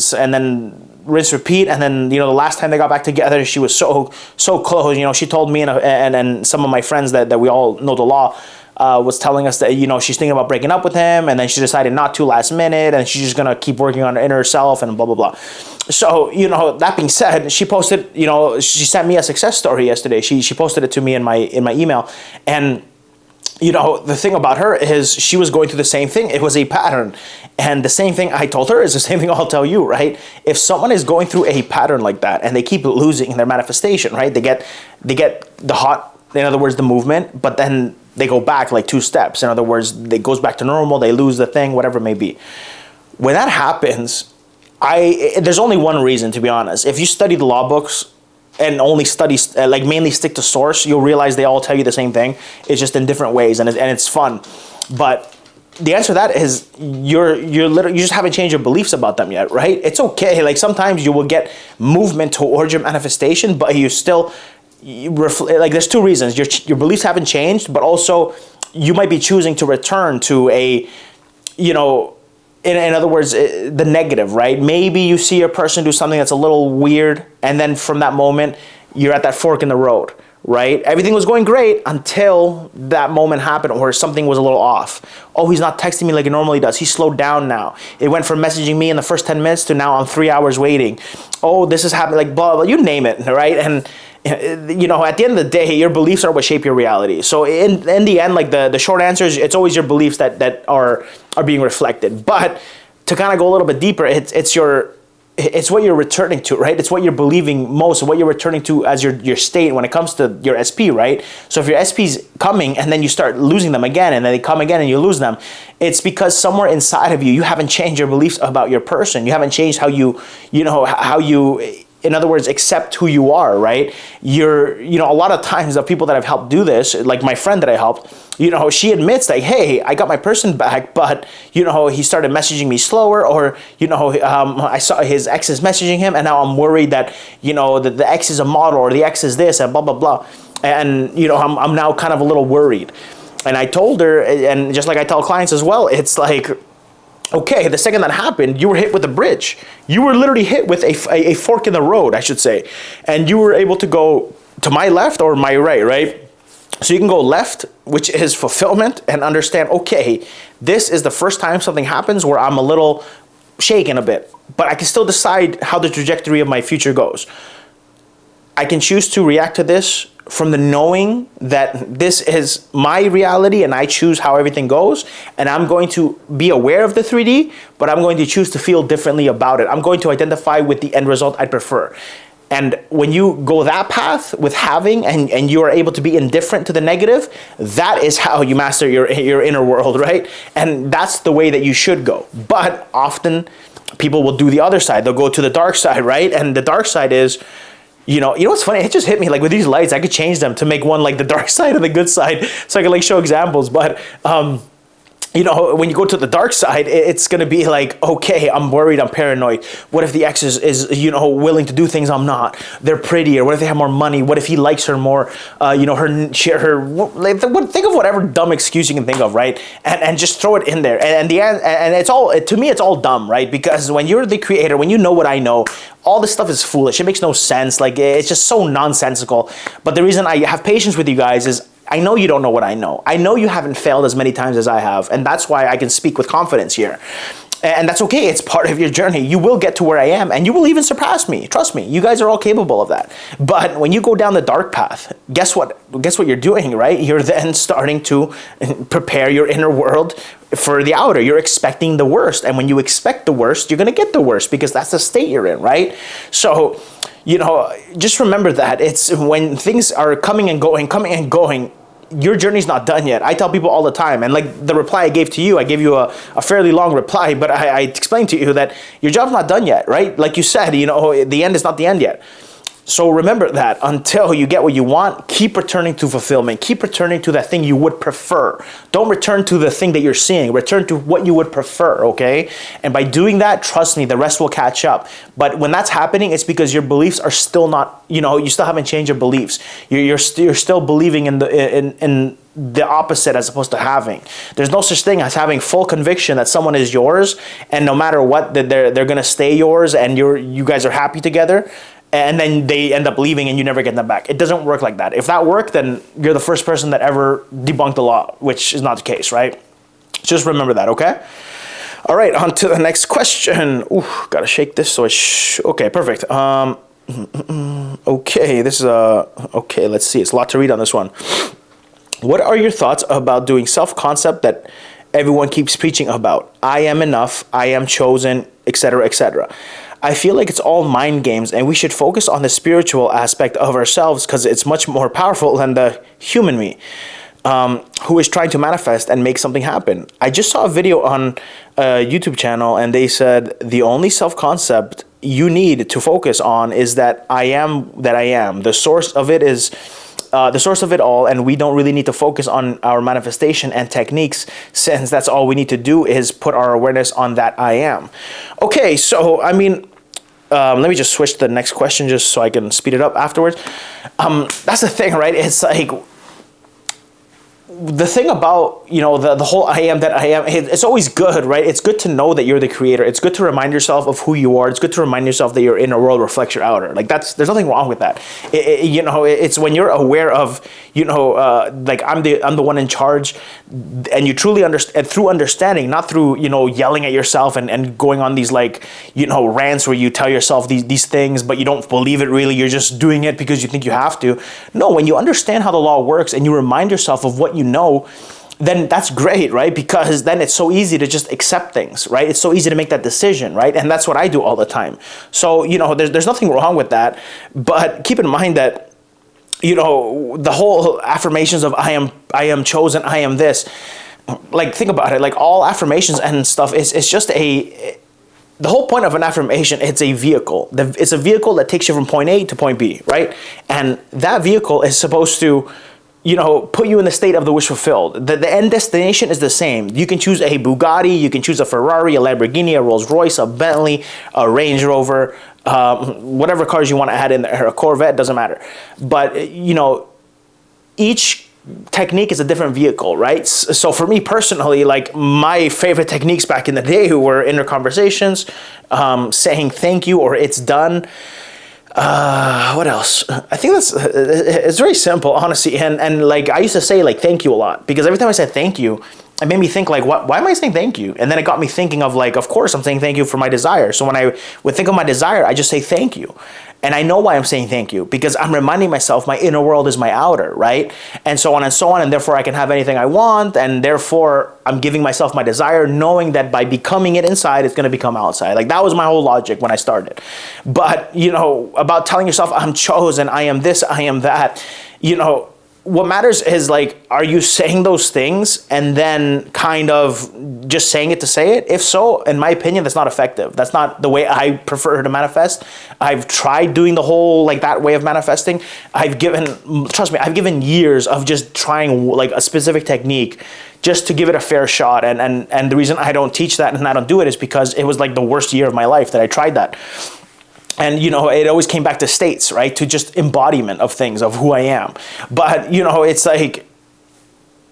rinse, repeat. And then, the last time they got back together, she was so close. She told me and some of my friends that we all know the law, was telling us that, she's thinking about breaking up with him, and then she decided not to last minute, and she's just going to keep working on her inner self and blah, blah, blah. So, that being said, she posted, she sent me a success story yesterday. She posted it to me in my email. And, the thing about her is she was going through the same thing. It was a pattern. And the same thing I told her is the same thing I'll tell you, right? If someone is going through a pattern like that and they keep losing their manifestation, right? They get the hot, in other words, the movement, but then they go back like 2 steps. In other words, it goes back to normal, they lose the thing, whatever it may be. When that happens, there's only one reason, to be honest. If you study the law books and only study, mainly stick to source, you'll realize they all tell you the same thing. It's just in different ways, and it's fun. But the answer to that is you just haven't changed your beliefs about them yet, right? It's okay. Like sometimes you will get movement towards your manifestation, but you still... there's 2 reasons. Your beliefs haven't changed, but also you might be choosing to return to a, in other words, the negative, right? Maybe you see a person do something that's a little weird, and then from that moment, you're at that fork in the road, right? Everything was going great until that moment happened where something was a little off. Oh, he's not texting me like he normally does. He slowed down now. It went from messaging me in the first 10 minutes to now I'm 3 hours waiting. Oh, this is happening, like blah, blah, you name it, right? And at the end of the day, your beliefs are what shape your reality. So in the end, like the short answer is it's always your beliefs that are being reflected. But to kind of go a little bit deeper, it's what you're returning to, right? It's what you're believing most, what you're returning to as your state when it comes to your SP, right? So if your SP's coming and then you start losing them again, and then they come again and you lose them, it's because somewhere inside of you haven't changed your beliefs about your person. You haven't changed how you in other words, accept who you are, right? A lot of times the people that I've helped do this, like my friend that I helped, she admits that, hey, I got my person back, but, he started messaging me slower, or, I saw his ex is messaging him, and now I'm worried that, that the ex is a model, or the ex is this, and blah, blah, blah. And, I'm now kind of a little worried. And I told her, and just like I tell clients as well, it's like, Okay, the second that happened, you were hit with a bridge. You were literally hit with a fork in the road, I should say. And you were able to go to my left or my right, right? So you can go left, which is fulfillment, and understand, okay, this is the first time something happens where I'm a little shaken a bit, but I can still decide how the trajectory of my future goes. I can choose to react to this from the knowing that this is my reality and I choose how everything goes, and I'm going to be aware of the 3D, but I'm going to choose to feel differently about it. I'm going to identify with the end result I prefer. And when you go that path with having and you are able to be indifferent to the negative, that is how you master your inner world, right? And that's the way that you should go. But often people will do the other side. They'll go to the dark side, right? And the dark side is, you know what's funny? It just hit me, like with these lights, I could change them to make one like the dark side and the good side, so I can like show examples. But you know, when you go to the dark side, it's going to be like, okay, I'm worried, I'm paranoid. What if the ex is, you know, willing to do things I'm not? They're prettier. What if they have more money? What if he likes her more? You know, think of whatever dumb excuse you can think of, right? And just throw it in there. And the end, and it's all, to me, it's all dumb, right? Because when you're the creator, when you know what I know, all this stuff is foolish. It makes no sense. Like, it's just so nonsensical. But the reason I have patience with you guys is I know you don't know what I know. I know you haven't failed as many times as I have, and that's why I can speak with confidence here. And that's okay. It's part of your journey. You will get to where I am, and you will even surpass me. Trust me. You guys are all capable of that. But when you go down the dark path, guess what? Guess what you're doing, right? You're then starting to prepare your inner world for the outer. You're expecting the worst, and when you expect the worst, you're going to get the worst, because that's the state you're in, right? So, you know, just remember that it's when things are coming and going, your journey's not done yet. I tell people all the time, and like the reply I gave to you, I gave you a fairly long reply, but I explained to you that your job's not done yet, right? Like you said, you know, the end is not the end yet. So remember that until you get what you want, keep returning to fulfillment. Keep returning to that thing you would prefer. Don't return to the thing that you're seeing. Return to what you would prefer, okay? And by doing that, trust me, the rest will catch up. But when that's happening, it's because your beliefs are still not, you know, you still haven't changed your beliefs. You're still believing in the opposite as opposed to having. There's no such thing as having full conviction that someone is yours, and no matter what, that they're gonna stay yours, and you guys are happy together, and then they end up leaving and you never get them back. It doesn't work like that. If that worked, then you're the first person that ever debunked the law, which is not the case, right? Just remember that, okay? All right, on to the next question. Ooh, gotta shake this so okay, perfect. Okay, this is okay, let's see. It's a lot to read on this one. What are your thoughts about doing self-concept that everyone keeps preaching about? I am enough, I am chosen, etc., etc. I feel like it's all mind games, and we should focus on the spiritual aspect of ourselves, because it's much more powerful than the human me, who is trying to manifest and make something happen. I just saw a video on a YouTube channel, and they said the only self-concept you need to focus on is that I am that I am. The source of it is the source of it all, and we don't really need to focus on our manifestation and techniques, since that's all we need to do is put our awareness on that I am. Okay, so I mean, let me just switch to the next question just so I can speed it up afterwards. That's the thing, right? It's like, the thing about, you know, the whole I am that I am, it's always good, right? It's good to know that you're the creator. It's good to remind yourself of who you are. It's good to remind yourself that your inner world reflects your outer. Like, there's nothing wrong with that. You know, it's when you're aware of, you know, like I'm the one in charge, and you truly understand through understanding, not through, you know, yelling at yourself and going on these, like, you know, rants where you tell yourself these things, but you don't believe it really. You're just doing it because you think you have to. No, when you understand how the law works and you remind yourself of what you know, then that's great, right? Because then it's so easy to just accept things, right? It's so easy to make that decision, right? And that's what I do all the time. So, you know, there's nothing wrong with that, but keep in mind that, you know, the whole affirmations of I am chosen, I am this, like, think about it, like all affirmations and stuff is just the whole point of an affirmation, it's a vehicle. It's a vehicle that takes you from point A to point B, right? And that vehicle is supposed to, you know, put you in the state of the wish fulfilled. The end destination is the same. You can choose a Bugatti, you can choose a Ferrari, a Lamborghini, a Rolls Royce, a Bentley, a Range Rover, whatever cars you want to add in there, a Corvette, doesn't matter. But, you know, each technique is a different vehicle, right? So for me personally, like my favorite techniques back in the day were inner conversations, saying thank you or it's done. What else? I think it's very simple, honestly. And like I used to say like thank you a lot, because every time I said thank you, it made me think like, why am I saying thank you? And then it got me thinking of like, of course I'm saying thank you for my desire. So when I would think of my desire, I just say thank you. And I know why I'm saying thank you, because I'm reminding myself my inner world is my outer, right? And so on and so on. And therefore I can have anything I want. And therefore I'm giving myself my desire, knowing that by becoming it inside, it's going to become outside. Like that was my whole logic when I started. But, you know, about telling yourself I'm chosen, I am this, I am that, you know, what matters is like, are you saying those things and then kind of just saying it to say it? If so, in my opinion, that's not effective. That's not the way I prefer to manifest. I've tried doing the whole like that way of manifesting. Trust me, I've given years of just trying like a specific technique just to give it a fair shot. And the reason I don't teach that and I don't do it is because it was like the worst year of my life that I tried that. And, you know, it always came back to states, right? To just embodiment of things, of who I am. But, you know, it's like,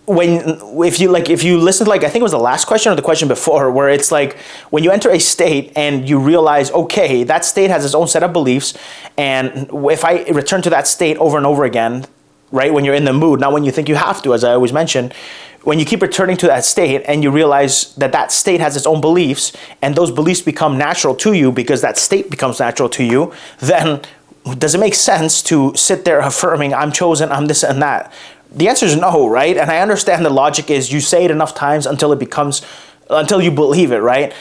if you listen to like, I think it was the last question or the question before, where it's like, when you enter a state and you realize, okay, that state has its own set of beliefs. And if I return to that state over and over again, right? When you're in the mood, not when you think you have to, as I always mention, when you keep returning to that state and you realize that that state has its own beliefs and those beliefs become natural to you because that state becomes natural to you, then does it make sense to sit there affirming, I'm chosen, I'm this and that? The answer is no, right? And I understand the logic is you say it enough times until you believe it, right?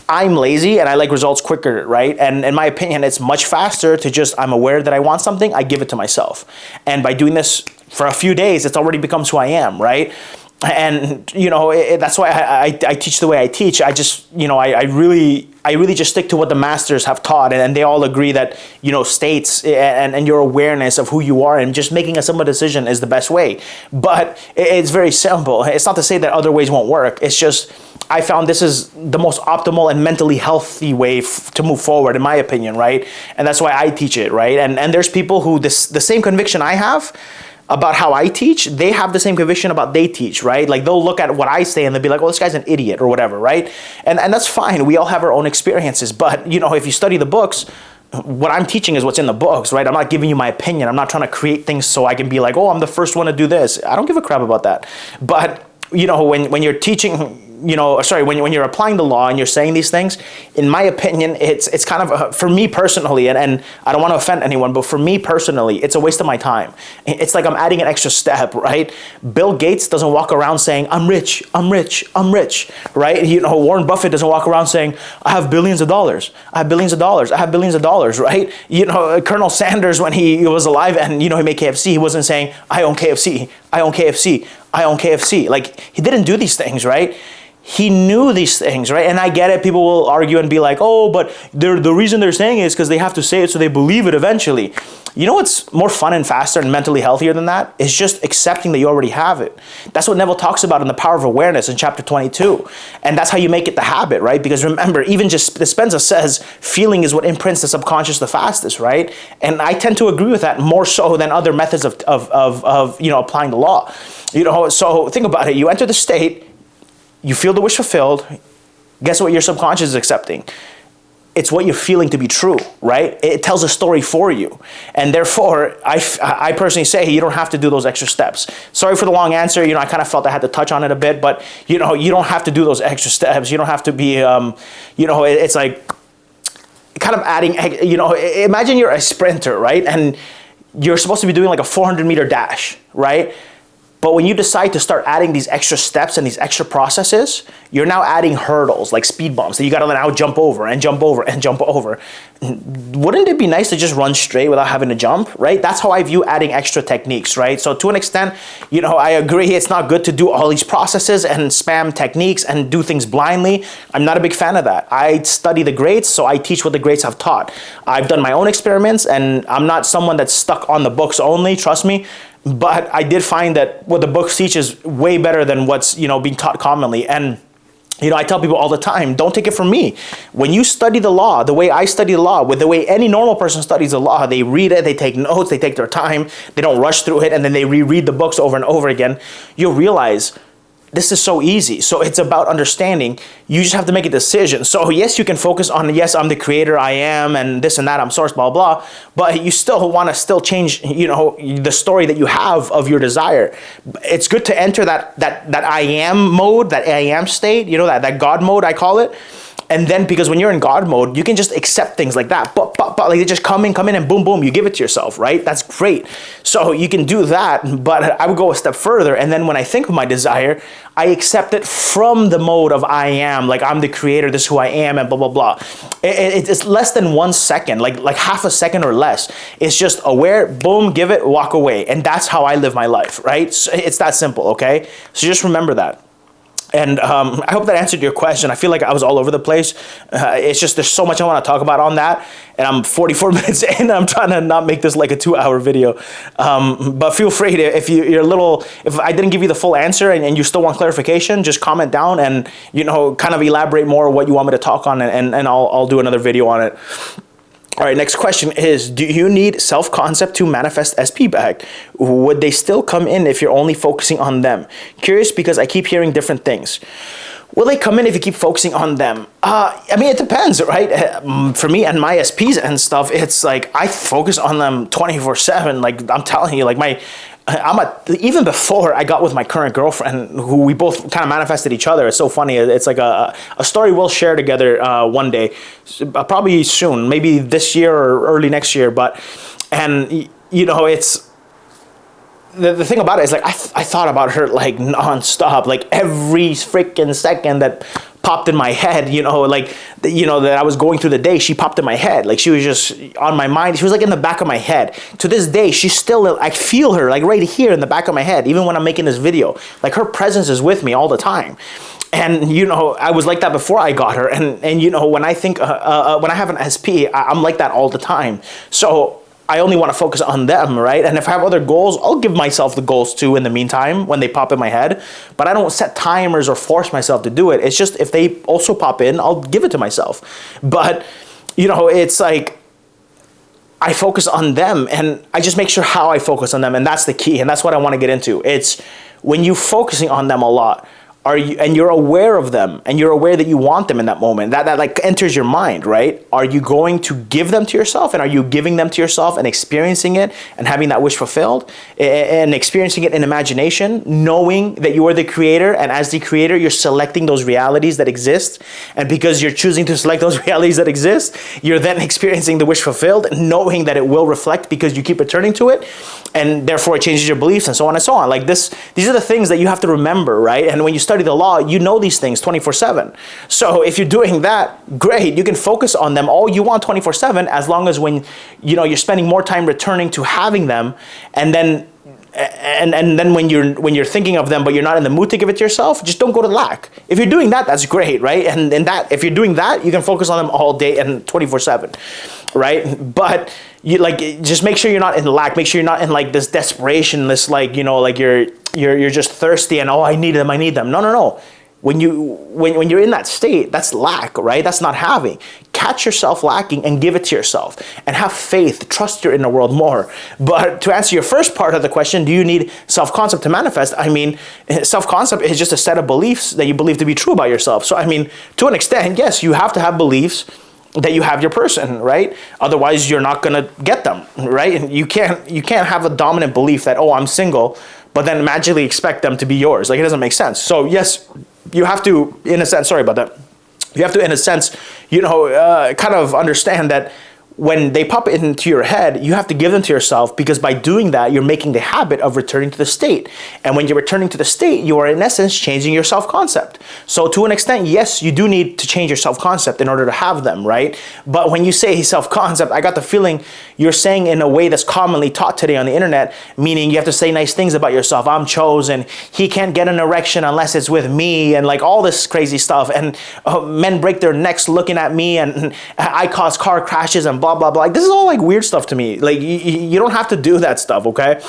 I'm lazy and I like results quicker, right? And in my opinion, it's much faster to just, I'm aware that I want something, I give it to myself. And by doing this for a few days, it's already becomes who I am, right? And, you know, that's why I teach the way I teach. I just, you know, I really just stick to what the masters have taught. And they all agree that, you know, states and your awareness of who you are and just making a simple decision is the best way. But it's very simple. It's not to say that other ways won't work. It's just, I found this is the most optimal and mentally healthy way to move forward, in my opinion, right? And that's why I teach it, right? And there's people who the same conviction I have about how I teach, they have the same conviction about they teach, right? Like they'll look at what I say and they'll be like, well, this guy's an idiot or whatever, right? And that's fine. We all have our own experiences. But, you know, if you study the books, what I'm teaching is what's in the books, right? I'm not giving you my opinion. I'm not trying to create things so I can be like, oh, I'm the first one to do this. I don't give a crap about that. But, you know, when you're teaching, you know, sorry, when you're applying the law and you're saying these things, in my opinion, it's kind of, for me personally, and I don't want to offend anyone, but for me personally, it's a waste of my time. It's like I'm adding an extra step, right? Bill Gates doesn't walk around saying, I'm rich, I'm rich, I'm rich, right? You know, Warren Buffett doesn't walk around saying, I have billions of dollars, I have billions of dollars, I have billions of dollars, right? You know, Colonel Sanders, when he was alive and, you know, he made KFC, he wasn't saying, I own KFC, I own KFC, I own KFC. Like, he didn't do these things, right? He knew these things, right? And I get it. People will argue and be like, oh, but the reason they're saying it is because they have to say it so they believe it eventually. You know what's more fun and faster and mentally healthier than that? Is just accepting that you already have it. That's what Neville talks about in The Power of Awareness in chapter 22. And that's how you make it the habit, right? Because remember, even just Dispenza says, feeling is what imprints the subconscious the fastest, right? And I tend to agree with that more so than other methods of you know, applying the law. You know, so think about it. You enter the state, you feel the wish fulfilled. Guess what your subconscious is accepting? It's what you're feeling to be true, right? It tells a story for you. And therefore, I personally say you don't have to do those extra steps. Sorry for the long answer. You know, I kind of felt I had to touch on it a bit, but, you know, you don't have to do those extra steps. You don't have to be, you know, it's like kind of adding, you know, imagine you're a sprinter, right? And you're supposed to be doing like a 400-meter dash, right? But when you decide to start adding these extra steps and these extra processes, you're now adding hurdles like speed bumps that you got to now jump over and jump over and jump over. Wouldn't it be nice to just run straight without having to jump, right? That's how I view adding extra techniques, right? So to an extent, you know, I agree it's not good to do all these processes and spam techniques and do things blindly. I'm not a big fan of that. I study the greats, so I teach what the greats have taught. I've done my own experiments, and I'm not someone that's stuck on the books only, trust me. But I did find that what the books teach is way better than what's, you know, being taught commonly. And You know, I tell people all the time, don't take it from me. When you study the law, the way I study the law, with the way any normal person studies the law, they read it, they take notes, they take their time, they don't rush through it, and then they reread the books over and over again. You'll realize this is so easy. So it's about understanding. You just have to make a decision. So yes, you can focus on, yes, I'm the creator, I am, and this and that, I'm source, blah, blah. But you still want to still change, you know, the story that you have of your desire. It's good to enter that I am mode, that I am state, you know, that God mode, I call it. And then, because when you're in God mode, you can just accept things like that. But like they just come in, and boom, boom, you give it to yourself, right? That's great. So you can do that, but I would go a step further. And then when I think of my desire, I accept it from the mode of I am, like I'm the creator, this is who I am, and blah, blah, blah. It's less than 1 second, like half a second or less. It's just aware, boom, give it, walk away. And that's how I live my life, right? So it's that simple, okay? So just remember that. And I hope that answered your question. I feel like I was all over the place. It's just there's so much I want to talk about on that. And I'm 44 minutes in. I'm trying to not make this like a 2-hour video. But feel free to, if I didn't give you the full answer and you still want clarification, just comment down and, you know, kind of elaborate more what you want me to talk on, and I'll do another video on it. All right, next question is, do you need self-concept to manifest SP back? Would they still come in if you're only focusing on them? Curious because I keep hearing different things. Will they come in if you keep focusing on them? I mean, it depends, right? For me and my SPs and stuff, it's like I focus on them 24/7. Like I'm telling you, like even before I got with my current girlfriend, who we both kind of manifested each other. It's so funny. It's like a story we'll share together one day, probably soon, maybe this year or early next year. And you know, it's the thing about it is like I thought about her like nonstop, like every freaking second that popped in my head, you know, like, you know, that I was going through the day, she popped in my head. Like she was just on my mind. She was like in the back of my head. To this day, she's still, I feel her like right here in the back of my head, even when I'm making this video. Like her presence is with me all the time. And, you know, I was like that before I got her. And you know, when I think, when I have an SP, I'm like that all the time. So I only want to focus on them, right? And if I have other goals, I'll give myself the goals too in the meantime when they pop in my head. But I don't set timers or force myself to do it. It's just if they also pop in, I'll give it to myself. But, you know, it's like I focus on them and I just make sure how I focus on them. And that's the key. And that's what I want to get into. It's when you're focusing on them a lot, and you're aware of them, and you're aware that you want them in that moment, that like enters your mind, right? Are you going to give them to yourself, and are you giving them to yourself and experiencing it and having that wish fulfilled and experiencing it in imagination, knowing that you are the creator, and as the creator, you're selecting those realities that exist, and because you're choosing to select those realities that exist, you're then experiencing the wish fulfilled, knowing that it will reflect because you keep returning to it, and therefore it changes your beliefs and so on and so on. Like these are the things that you have to remember, right? And when you study the law, you know these things 24/7. So if you're doing that, great. You can focus on them all you want 24/7, as long as when you know you're spending more time returning to having them, and then when you're thinking of them but you're not in the mood to give it to yourself, just don't go to lack. If you're doing that, that's great, right? And that if you're doing that, you can focus on them all day and 24/7, right? But you like just make sure you're not in lack. Make sure you're not in like this desperation, this like, you know, like you're just thirsty and I need them. No. When you're in that state, that's lack, right? That's not having. Catch yourself lacking and give it to yourself, and have faith, trust your inner world more. But to answer your first part of the question, do you need self-concept to manifest? I mean, self-concept is just a set of beliefs that you believe to be true about yourself. So I mean, to an extent, yes, you have to have beliefs that you have your person, right? Otherwise, you're not gonna get them, right? You can't have a dominant belief that, I'm single, but then magically expect them to be yours. Like, it doesn't make sense. So yes, you have to, in a sense, sorry about that. You have to, in a sense, you know, kind of understand that when they pop into your head, you have to give them to yourself, because by doing that, you're making the habit of returning to the state. And when you're returning to the state, you are in essence changing your self-concept. So to an extent, yes, you do need to change your self-concept in order to have them, right? But when you say self-concept, I got the feeling you're saying in a way that's commonly taught today on the internet, meaning you have to say nice things about yourself. I'm chosen. He can't get an erection unless it's with me, and like all this crazy stuff. And men break their necks looking at me, and I cause car crashes and blah, blah, blah. Like, this is all like weird stuff to me. Like, you don't have to do that stuff, okay?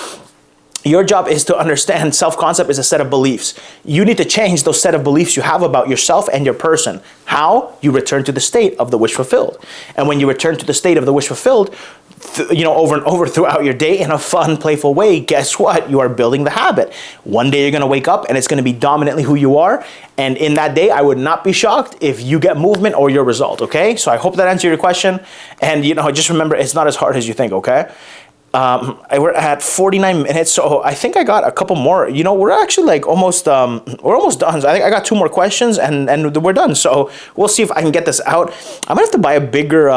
Your job is to understand self-concept is a set of beliefs. You need to change those set of beliefs you have about yourself and your person. How? You return to the state of the wish fulfilled. And when you return to the state of the wish fulfilled, over and over throughout your day in a fun, playful way, guess what? You are building the habit. One day you're going to wake up and it's going to be dominantly who you are. And in that day, I would not be shocked if you get movement or your result, okay? So I hope that answered your question. And, just remember, it's not as hard as you think, okay? We're at 49 minutes, so I think I got a couple more. We're actually like almost done. So I think I got 2 more questions and we're done. So we'll see if I can get this out. I'm gonna have to buy a bigger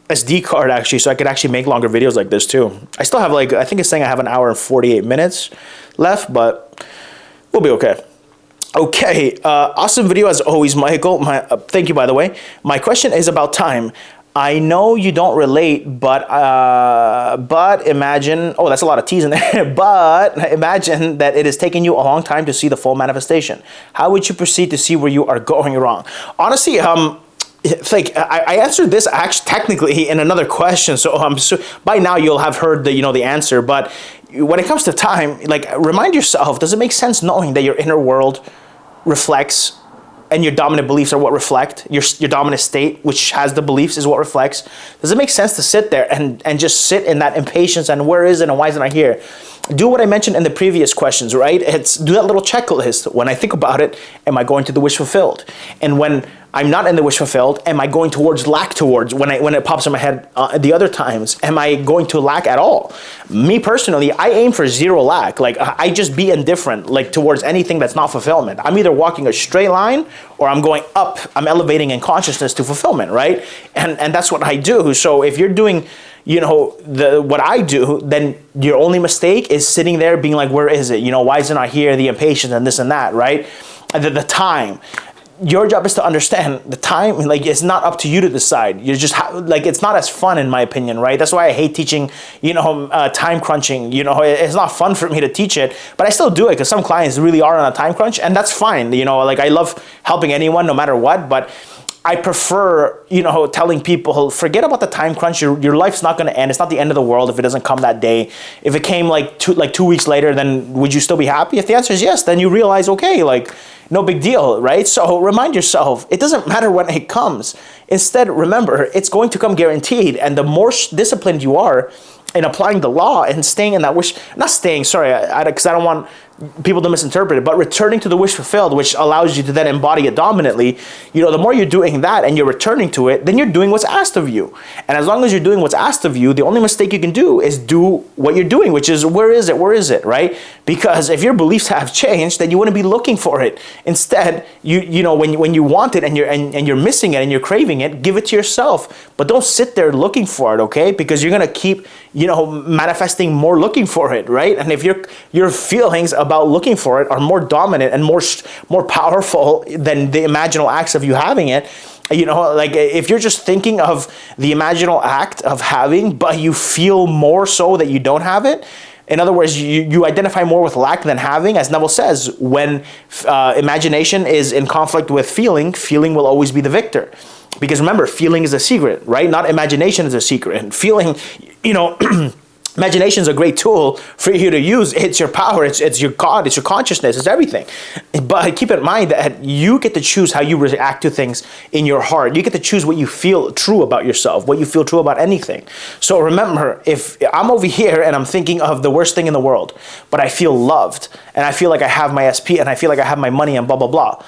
SD card actually, so I could actually make longer videos like this too. I still have I think it's saying I have an hour and 48 minutes left, but we'll be okay. Okay, awesome video as always, Michael. Thank you, by the way. My question is about time. I know you don't relate, but imagine, oh, that's a lot of T's in there, but imagine that it has taken you a long time to see the full manifestation. How would you proceed to see where you are going wrong? Honestly, I answered this actually technically in another question, so by now you'll have heard the answer, but when it comes to time, remind yourself, does it make sense knowing that your inner world reflects and your dominant beliefs are what reflect your dominant state, which has the beliefs, is what reflects? Does it make sense to sit there and just sit in that impatience and where is it and why isn't I here? Do what I mentioned in the previous questions, right? Do that little checklist. When I think about it, am I going to the wish fulfilled? And when I'm not in the wish fulfilled, am I going towards lack towards when it pops in my head the other times? Am I going to lack at all? Me personally, I aim for 0 lack. I just be indifferent towards anything that's not fulfillment. I'm either walking a straight line or I'm going up. I'm elevating in consciousness to fulfillment, right? And that's what I do. So if you're doing what I do, then your only mistake is sitting there being like, where is it? Why isn't I here? The impatience and this and that, right? And the time. Your job is to understand the time, it's not up to you to decide. You're just, it's not as fun in my opinion, right? That's why I hate teaching, time crunching. It's not fun for me to teach it, but I still do it because some clients really are on a time crunch, and that's fine. I love helping anyone no matter what, but I prefer, telling people, forget about the time crunch. Your life's not going to end. It's not the end of the world if it doesn't come that day. If it came 2 weeks later, then would you still be happy? If the answer is yes, then you realize, okay, no big deal, right? So remind yourself, it doesn't matter when it comes. Instead, remember, it's going to come guaranteed. And the more disciplined you are in applying the law and staying in that wish, not staying, sorry, because I don't want people to misinterpret it, but returning to the wish fulfilled, which allows you to then embody it dominantly. The more you're doing that and you're returning to it, then you're doing what's asked of you. And as long as you're doing what's asked of you, the only mistake you can do is do what you're doing, which is, where is it, right? Because if your beliefs have changed, then you wouldn't be looking for it. Instead, when you want it and you're missing it and you're craving it, give it to yourself. But don't sit there looking for it, okay? Because you're gonna keep, manifesting more looking for it, right? And if your feelings about looking for it are more dominant and more powerful than the imaginal acts of you having it, if you're just thinking of the imaginal act of having, but you feel more so that you don't have it, in other words, you identify more with lack than having, as Neville says, when imagination is in conflict with feeling will always be the victor. Because remember, feeling is a secret, right? Not imagination is a secret. And feeling, imagination is a great tool for you to use. It's your power, it's your God, it's your consciousness, it's everything. But keep in mind that you get to choose how you react to things in your heart. You get to choose what you feel true about yourself, what you feel true about anything. So remember, if I'm over here and I'm thinking of the worst thing in the world, but I feel loved, and I feel like I have my SP, and I feel like I have my money, and blah, blah, blah.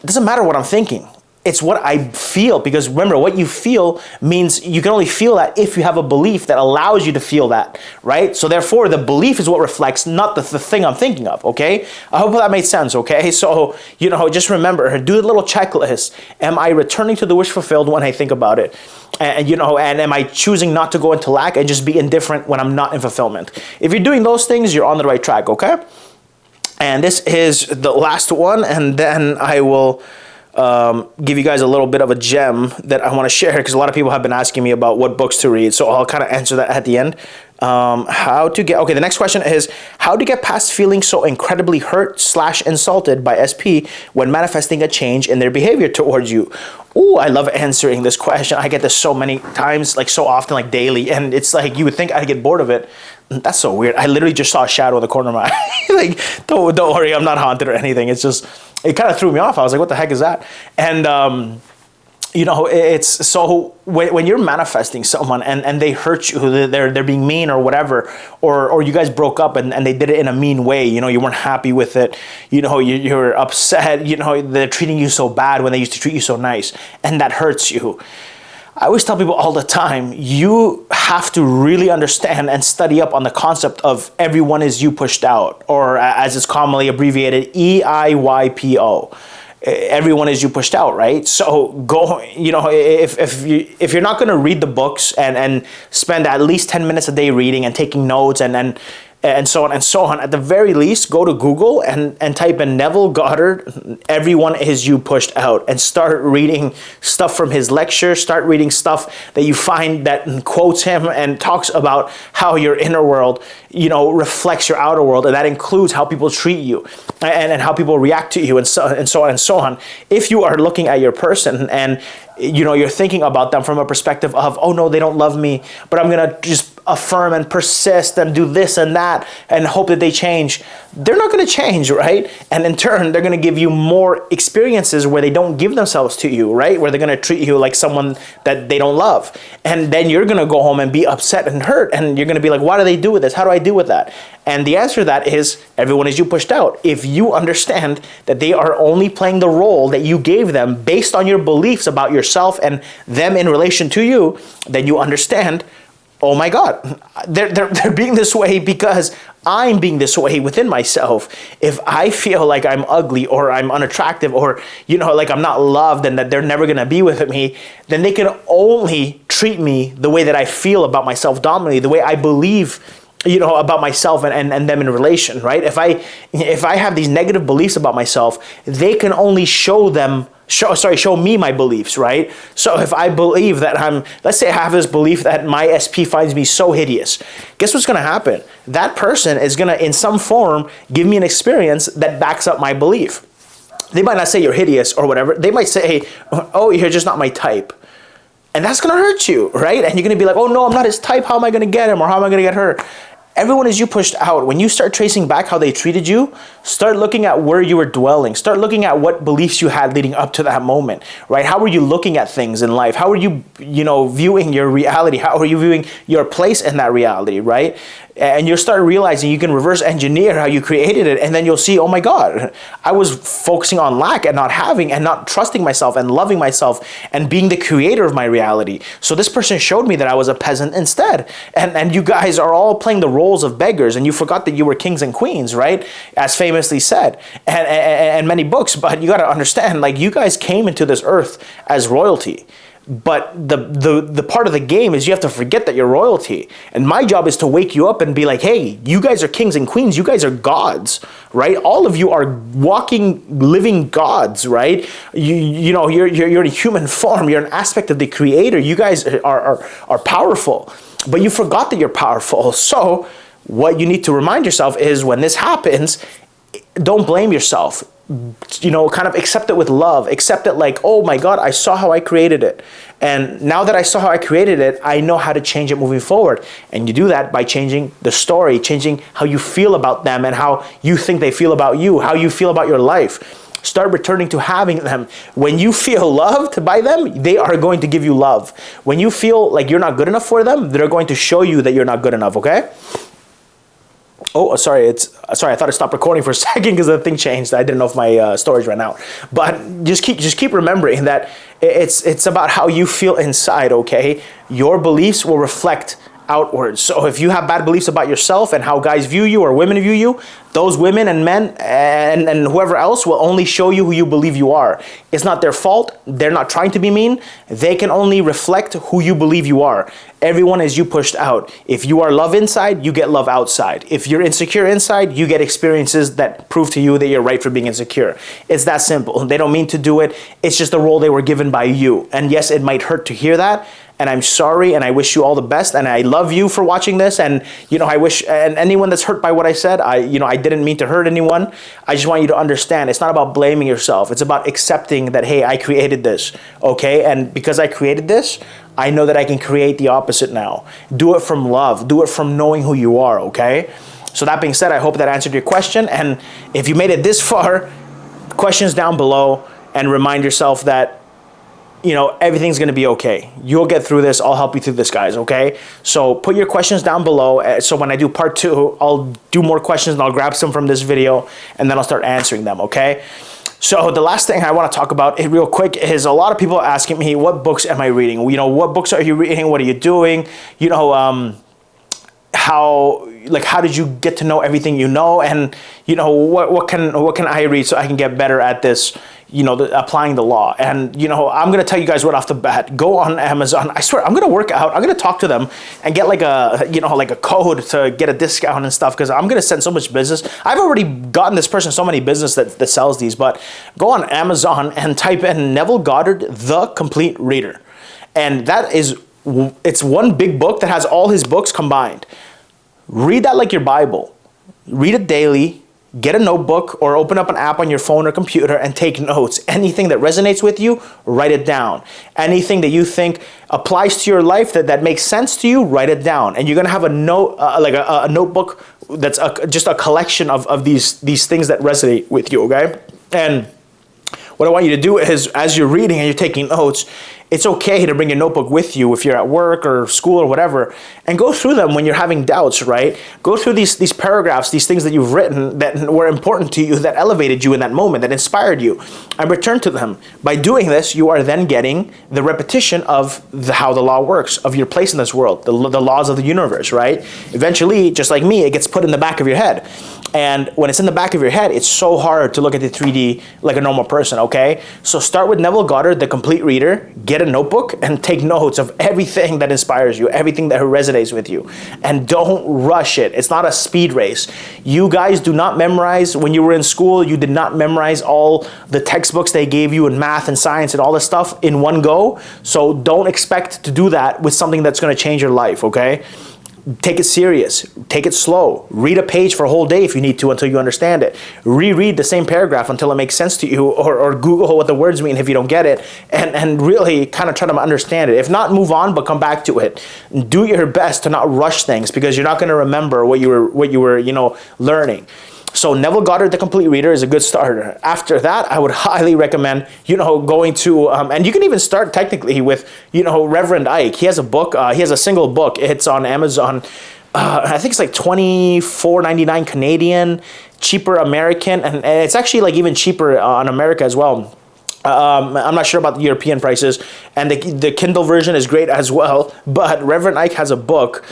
It doesn't matter what I'm thinking. It's what I feel, because remember, what you feel means you can only feel that if you have a belief that allows you to feel that, right? So therefore, the belief is what reflects, not the thing I'm thinking of, okay? I hope that made sense, okay? So, just remember, do the little checklist. Am I returning to the wish fulfilled when I think about it? And am I choosing not to go into lack and just be indifferent when I'm not in fulfillment? If you're doing those things, you're on the right track, okay? And this is the last one, and then I will give you guys a little bit of a gem that I want to share, because a lot of people have been asking me about what books to read, so I'll kind of answer that at the end. The next question is how to get past feeling so incredibly hurt/insulted by SP when manifesting a change in their behavior towards you. Ooh, I love answering this question. I get this so many times, like so often, like daily, and it's like you would think I'd get bored of it. That's so weird. I literally just saw a shadow in the corner of my eye. Like, don't worry, I'm not haunted or anything. It's just, it kind of threw me off. I was like, what the heck is that? And it's so when you're manifesting someone and they hurt you, they're being mean or whatever, or you guys broke up and they did it in a mean way, you weren't happy with it, you're upset, they're treating you so bad when they used to treat you so nice, and that hurts you. I always tell people all the time, you have to really understand and study up on the concept of everyone is you pushed out, or as it's commonly abbreviated, EIYPO. Everyone is you pushed out, right? So go, if you're not going to read the books and spend at least 10 minutes a day reading and taking notes and so on and so on, at the very least, go to Google and type in Neville Goddard, everyone is you pushed out, and start reading stuff from his lecture, start reading stuff that you find that quotes him and talks about how your inner world, reflects your outer world, and that includes how people treat you and how people react to you and so on and so on. If you are looking at your person and you're thinking about them from a perspective of, oh no, they don't love me, but I'm gonna just affirm and persist and do this and that and hope that they change, they're not gonna change, right? And in turn, they're gonna give you more experiences where they don't give themselves to you, right? Where they're gonna treat you like someone that they don't love. And then you're gonna go home and be upset and hurt, and you're gonna be like, why do they do with this? How do I deal with that? And the answer to that is everyone is you pushed out. If you understand that they are only playing the role that you gave them based on your beliefs about yourself and them in relation to you, then you understand, oh my God, they're being this way because I'm being this way within myself. If I feel like I'm ugly or I'm unattractive or, like I'm not loved and that they're never going to be with me, then they can only treat me the way that I feel about myself dominantly, the way I believe about myself and them in relation, right? If I have these negative beliefs about myself, they can only show me my beliefs, right? So if I believe that let's say I have this belief that my SP finds me so hideous, guess what's gonna happen? That person is gonna, in some form, give me an experience that backs up my belief. They might not say you're hideous or whatever. They might say, oh, you're just not my type. And that's gonna hurt you, right? And you're gonna be like, oh no, I'm not his type. How am I gonna get him or how am I gonna get her? Everyone is you pushed out. When you start tracing back how they treated you, start looking at where you were dwelling. Start looking at what beliefs you had leading up to that moment, right? How were you looking at things in life? How were you, viewing your reality? How are you viewing your place in that reality, right? And you'll start realizing you can reverse engineer how you created it, and then you'll see, oh my God, I was focusing on lack and not having and not trusting myself and loving myself and being the creator of my reality. So this person showed me that I was a peasant instead. And you guys are all playing the roles of beggars, and you forgot that you were kings and queens, right? As famously said, and many books. But you got to understand, like, you guys came into this earth as royalty. But the part of the game is you have to forget that you're royalty. And my job is to wake you up and be like, hey, you guys are kings and queens. You guys are gods, right? All of you are walking, living gods, right? You're in human form. You're an aspect of the creator. You guys are powerful, but you forgot that you're powerful. So what you need to remind yourself is when this happens, don't blame yourself. Kind of accept it with love. Accept it like, oh my God, I saw how I created it. And now that I saw how I created it, I know how to change it moving forward. And you do that by changing the story, changing how you feel about them and how you think they feel about you, how you feel about your life. Start returning to having them. When you feel loved by them, they are going to give you love. When you feel like you're not good enough for them, they're going to show you that you're not good enough, okay? Oh, sorry. I thought I stopped recording for a second because the thing changed. I didn't know if my storage ran out. But just keep remembering that it's about how you feel inside. Okay, your beliefs will reflect outwards. So if you have bad beliefs about yourself and how guys view you or women view you, those women and men and whoever else will only show you who you believe you are. It's not their fault. They're not trying to be mean. They can only reflect who you believe you are. Everyone is you pushed out. If you are love inside, you get love outside. If you're insecure inside, you get experiences that prove to you that you're right for being insecure. It's that simple. They don't mean to do it. It's just the role they were given by you. And yes, it might hurt to hear that. and I'm sorry, and I wish you all the best, and I love you for watching this, and I wish, and anyone that's hurt by what I said, I didn't mean to hurt anyone. I just want you to understand, it's not about blaming yourself. It's about accepting that, hey, I created this, okay? And because I created this, I know that I can create the opposite now. Do it from love. Do it from knowing who you are, okay? So that being said, I hope that answered your question, and if you made it this far, questions down below, and remind yourself that everything's going to be okay. You'll get through this. I'll help you through this, guys, okay? So put your questions down below. So when I do part 2, I'll do more questions and I'll grab some from this video and then I'll start answering them, okay? So the last thing I want to talk about real quick is a lot of people asking me, what books am I reading? What books are you reading? What are you doing? How did you get to know everything you know? And what can I read so I can get better at this, applying the law? And I'm gonna tell you guys right off the bat, go on Amazon. I swear I'm gonna work out. I'm gonna talk to them and get like a code to get a discount and stuff, because I'm gonna send so much business. I've already gotten this person so many business that sells these. But go on Amazon and type in Neville Goddard, The Complete Reader, and it's one big book that has all his books combined. Read that like your Bible. Read it daily. Get a notebook or open up an app on your phone or computer and take notes. Anything that resonates with you, write it down. Anything that you think applies to your life that makes sense to you, write it down. And you're gonna have a notebook that's just a collection of these things that resonate with you, okay? And what I want you to do is, as you're reading and you're taking notes, it's okay to bring your notebook with you if you're at work or school or whatever, and go through them when you're having doubts, right? Go through these paragraphs, these things that you've written that were important to you, that elevated you in that moment, that inspired you, and return to them. By doing this, you are then getting the repetition of how the law works, of your place in this world, the laws of the universe, right? Eventually, just like me, it gets put in the back of your head. And when it's in the back of your head, it's so hard to look at the 3D like a normal person, okay? So start with Neville Goddard, The Complete Reader. Get a notebook and take notes of everything that inspires you, everything that resonates with you. And don't rush it. It's not a speed race. You guys do not memorize. When you were in school, you did not memorize all the textbooks they gave you in math and science and all this stuff in one go. So don't expect to do that with something that's going to change your life, okay? Take it serious. Take it slow. Read a page for a whole day if you need to until you understand it. Reread the same paragraph until it makes sense to you, or Google what the words mean if you don't get it, and really kind of try to understand it. If not, move on, but come back to it. Do your best to not rush things, because you're not going to remember what you were learning. So Neville Goddard, The Complete Reader is a good starter. After that, I would highly recommend, going to, and you can even start technically with, Reverend Ike. He has a book. He has a single book. It's on Amazon. I think it's like $24.99 Canadian, cheaper American, and it's actually like even cheaper on America as well. I'm not sure about the European prices, and the Kindle version is great as well. But Reverend Ike has a book.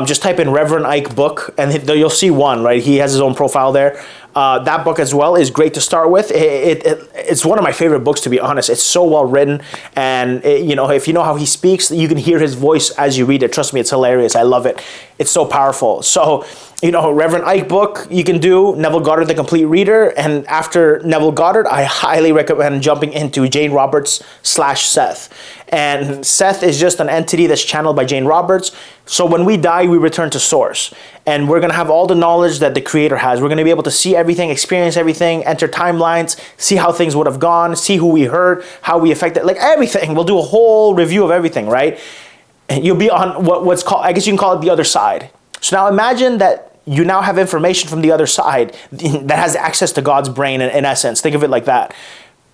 Just type in Reverend Ike book, and you'll see one, right? He has his own profile there. That book as well is great to start with. It's one of my favorite books, to be honest. It's so well written, and if you know how he speaks, you can hear his voice as you read it. Trust me, it's hilarious. I love it. It's so powerful. So, Reverend Ike book, you can do Neville Goddard, The Complete Reader, and after Neville Goddard, I highly recommend jumping into Jane Roberts / Seth. And Seth is just an entity that's channeled by Jane Roberts. So when we die, we return to source. And we're going to have all the knowledge that the creator has. We're going to be able to see everything, experience everything, enter timelines, see how things would have gone, see who we hurt, how we affected, like everything. We'll do a whole review of everything, right? And you'll be on what's called, I guess you can call it the other side. So now imagine that you now have information from the other side that has access to God's brain in essence. Think of it like that.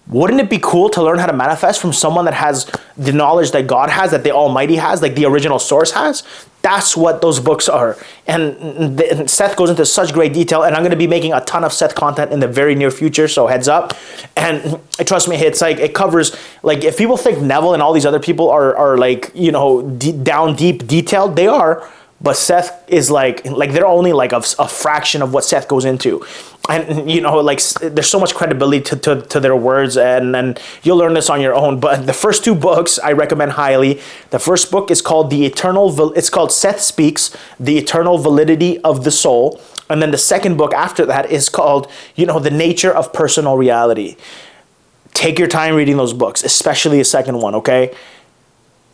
Wouldn't it be cool to learn how to manifest from someone that has the knowledge that God has, that the Almighty has, like the original source has? That's what those books are. And Seth goes into such great detail, and I'm going to be making a ton of Seth content in the very near future, so heads up. And trust me, it's like, it covers, like, if people think Neville and all these other people are like, down deep detailed, they are. But Seth is like they're only like a fraction of what Seth goes into. And, there's so much credibility to their words, and you'll learn this on your own. But the first two books I recommend highly. The first book is called it's called Seth Speaks, The Eternal Validity of the Soul. And then the second book after that is called, The Nature of Personal Reality. Take your time reading those books, especially the second one, okay?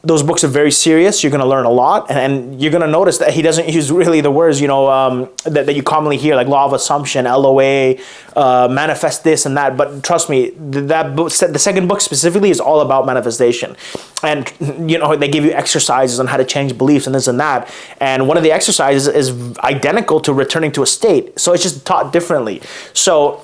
those books are very serious. You're going to learn a lot, and you're going to notice that he doesn't use really the words, that you commonly hear, like law of assumption, LOA, manifest this and that. But trust me, that book, the second book specifically, is all about manifestation. And, they give you exercises on how to change beliefs and this and that. And one of the exercises is identical to returning to a state. So it's just taught differently. So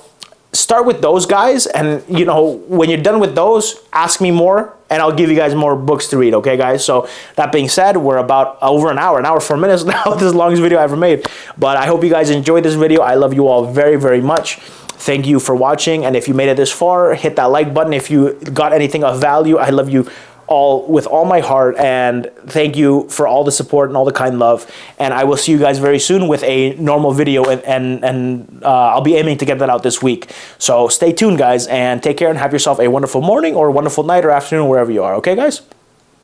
start with those guys, and when you're done with those, ask me more, and I'll give you guys more books to read. Okay, guys? So that being said, we're about over an hour 4 minutes now. This is the longest video I ever made, but I hope you guys enjoyed this video. I love you all very, very much. Thank you for watching, and if you made it this far, hit that like button. If you got anything of value, I love you all with all my heart, and thank you for all the support and all the kind love. And I will see you guys very soon with a normal video, and I'll be aiming to get that out this week. So stay tuned, guys, and take care, and have yourself a wonderful morning or a wonderful night or afternoon, wherever you are. Okay, guys?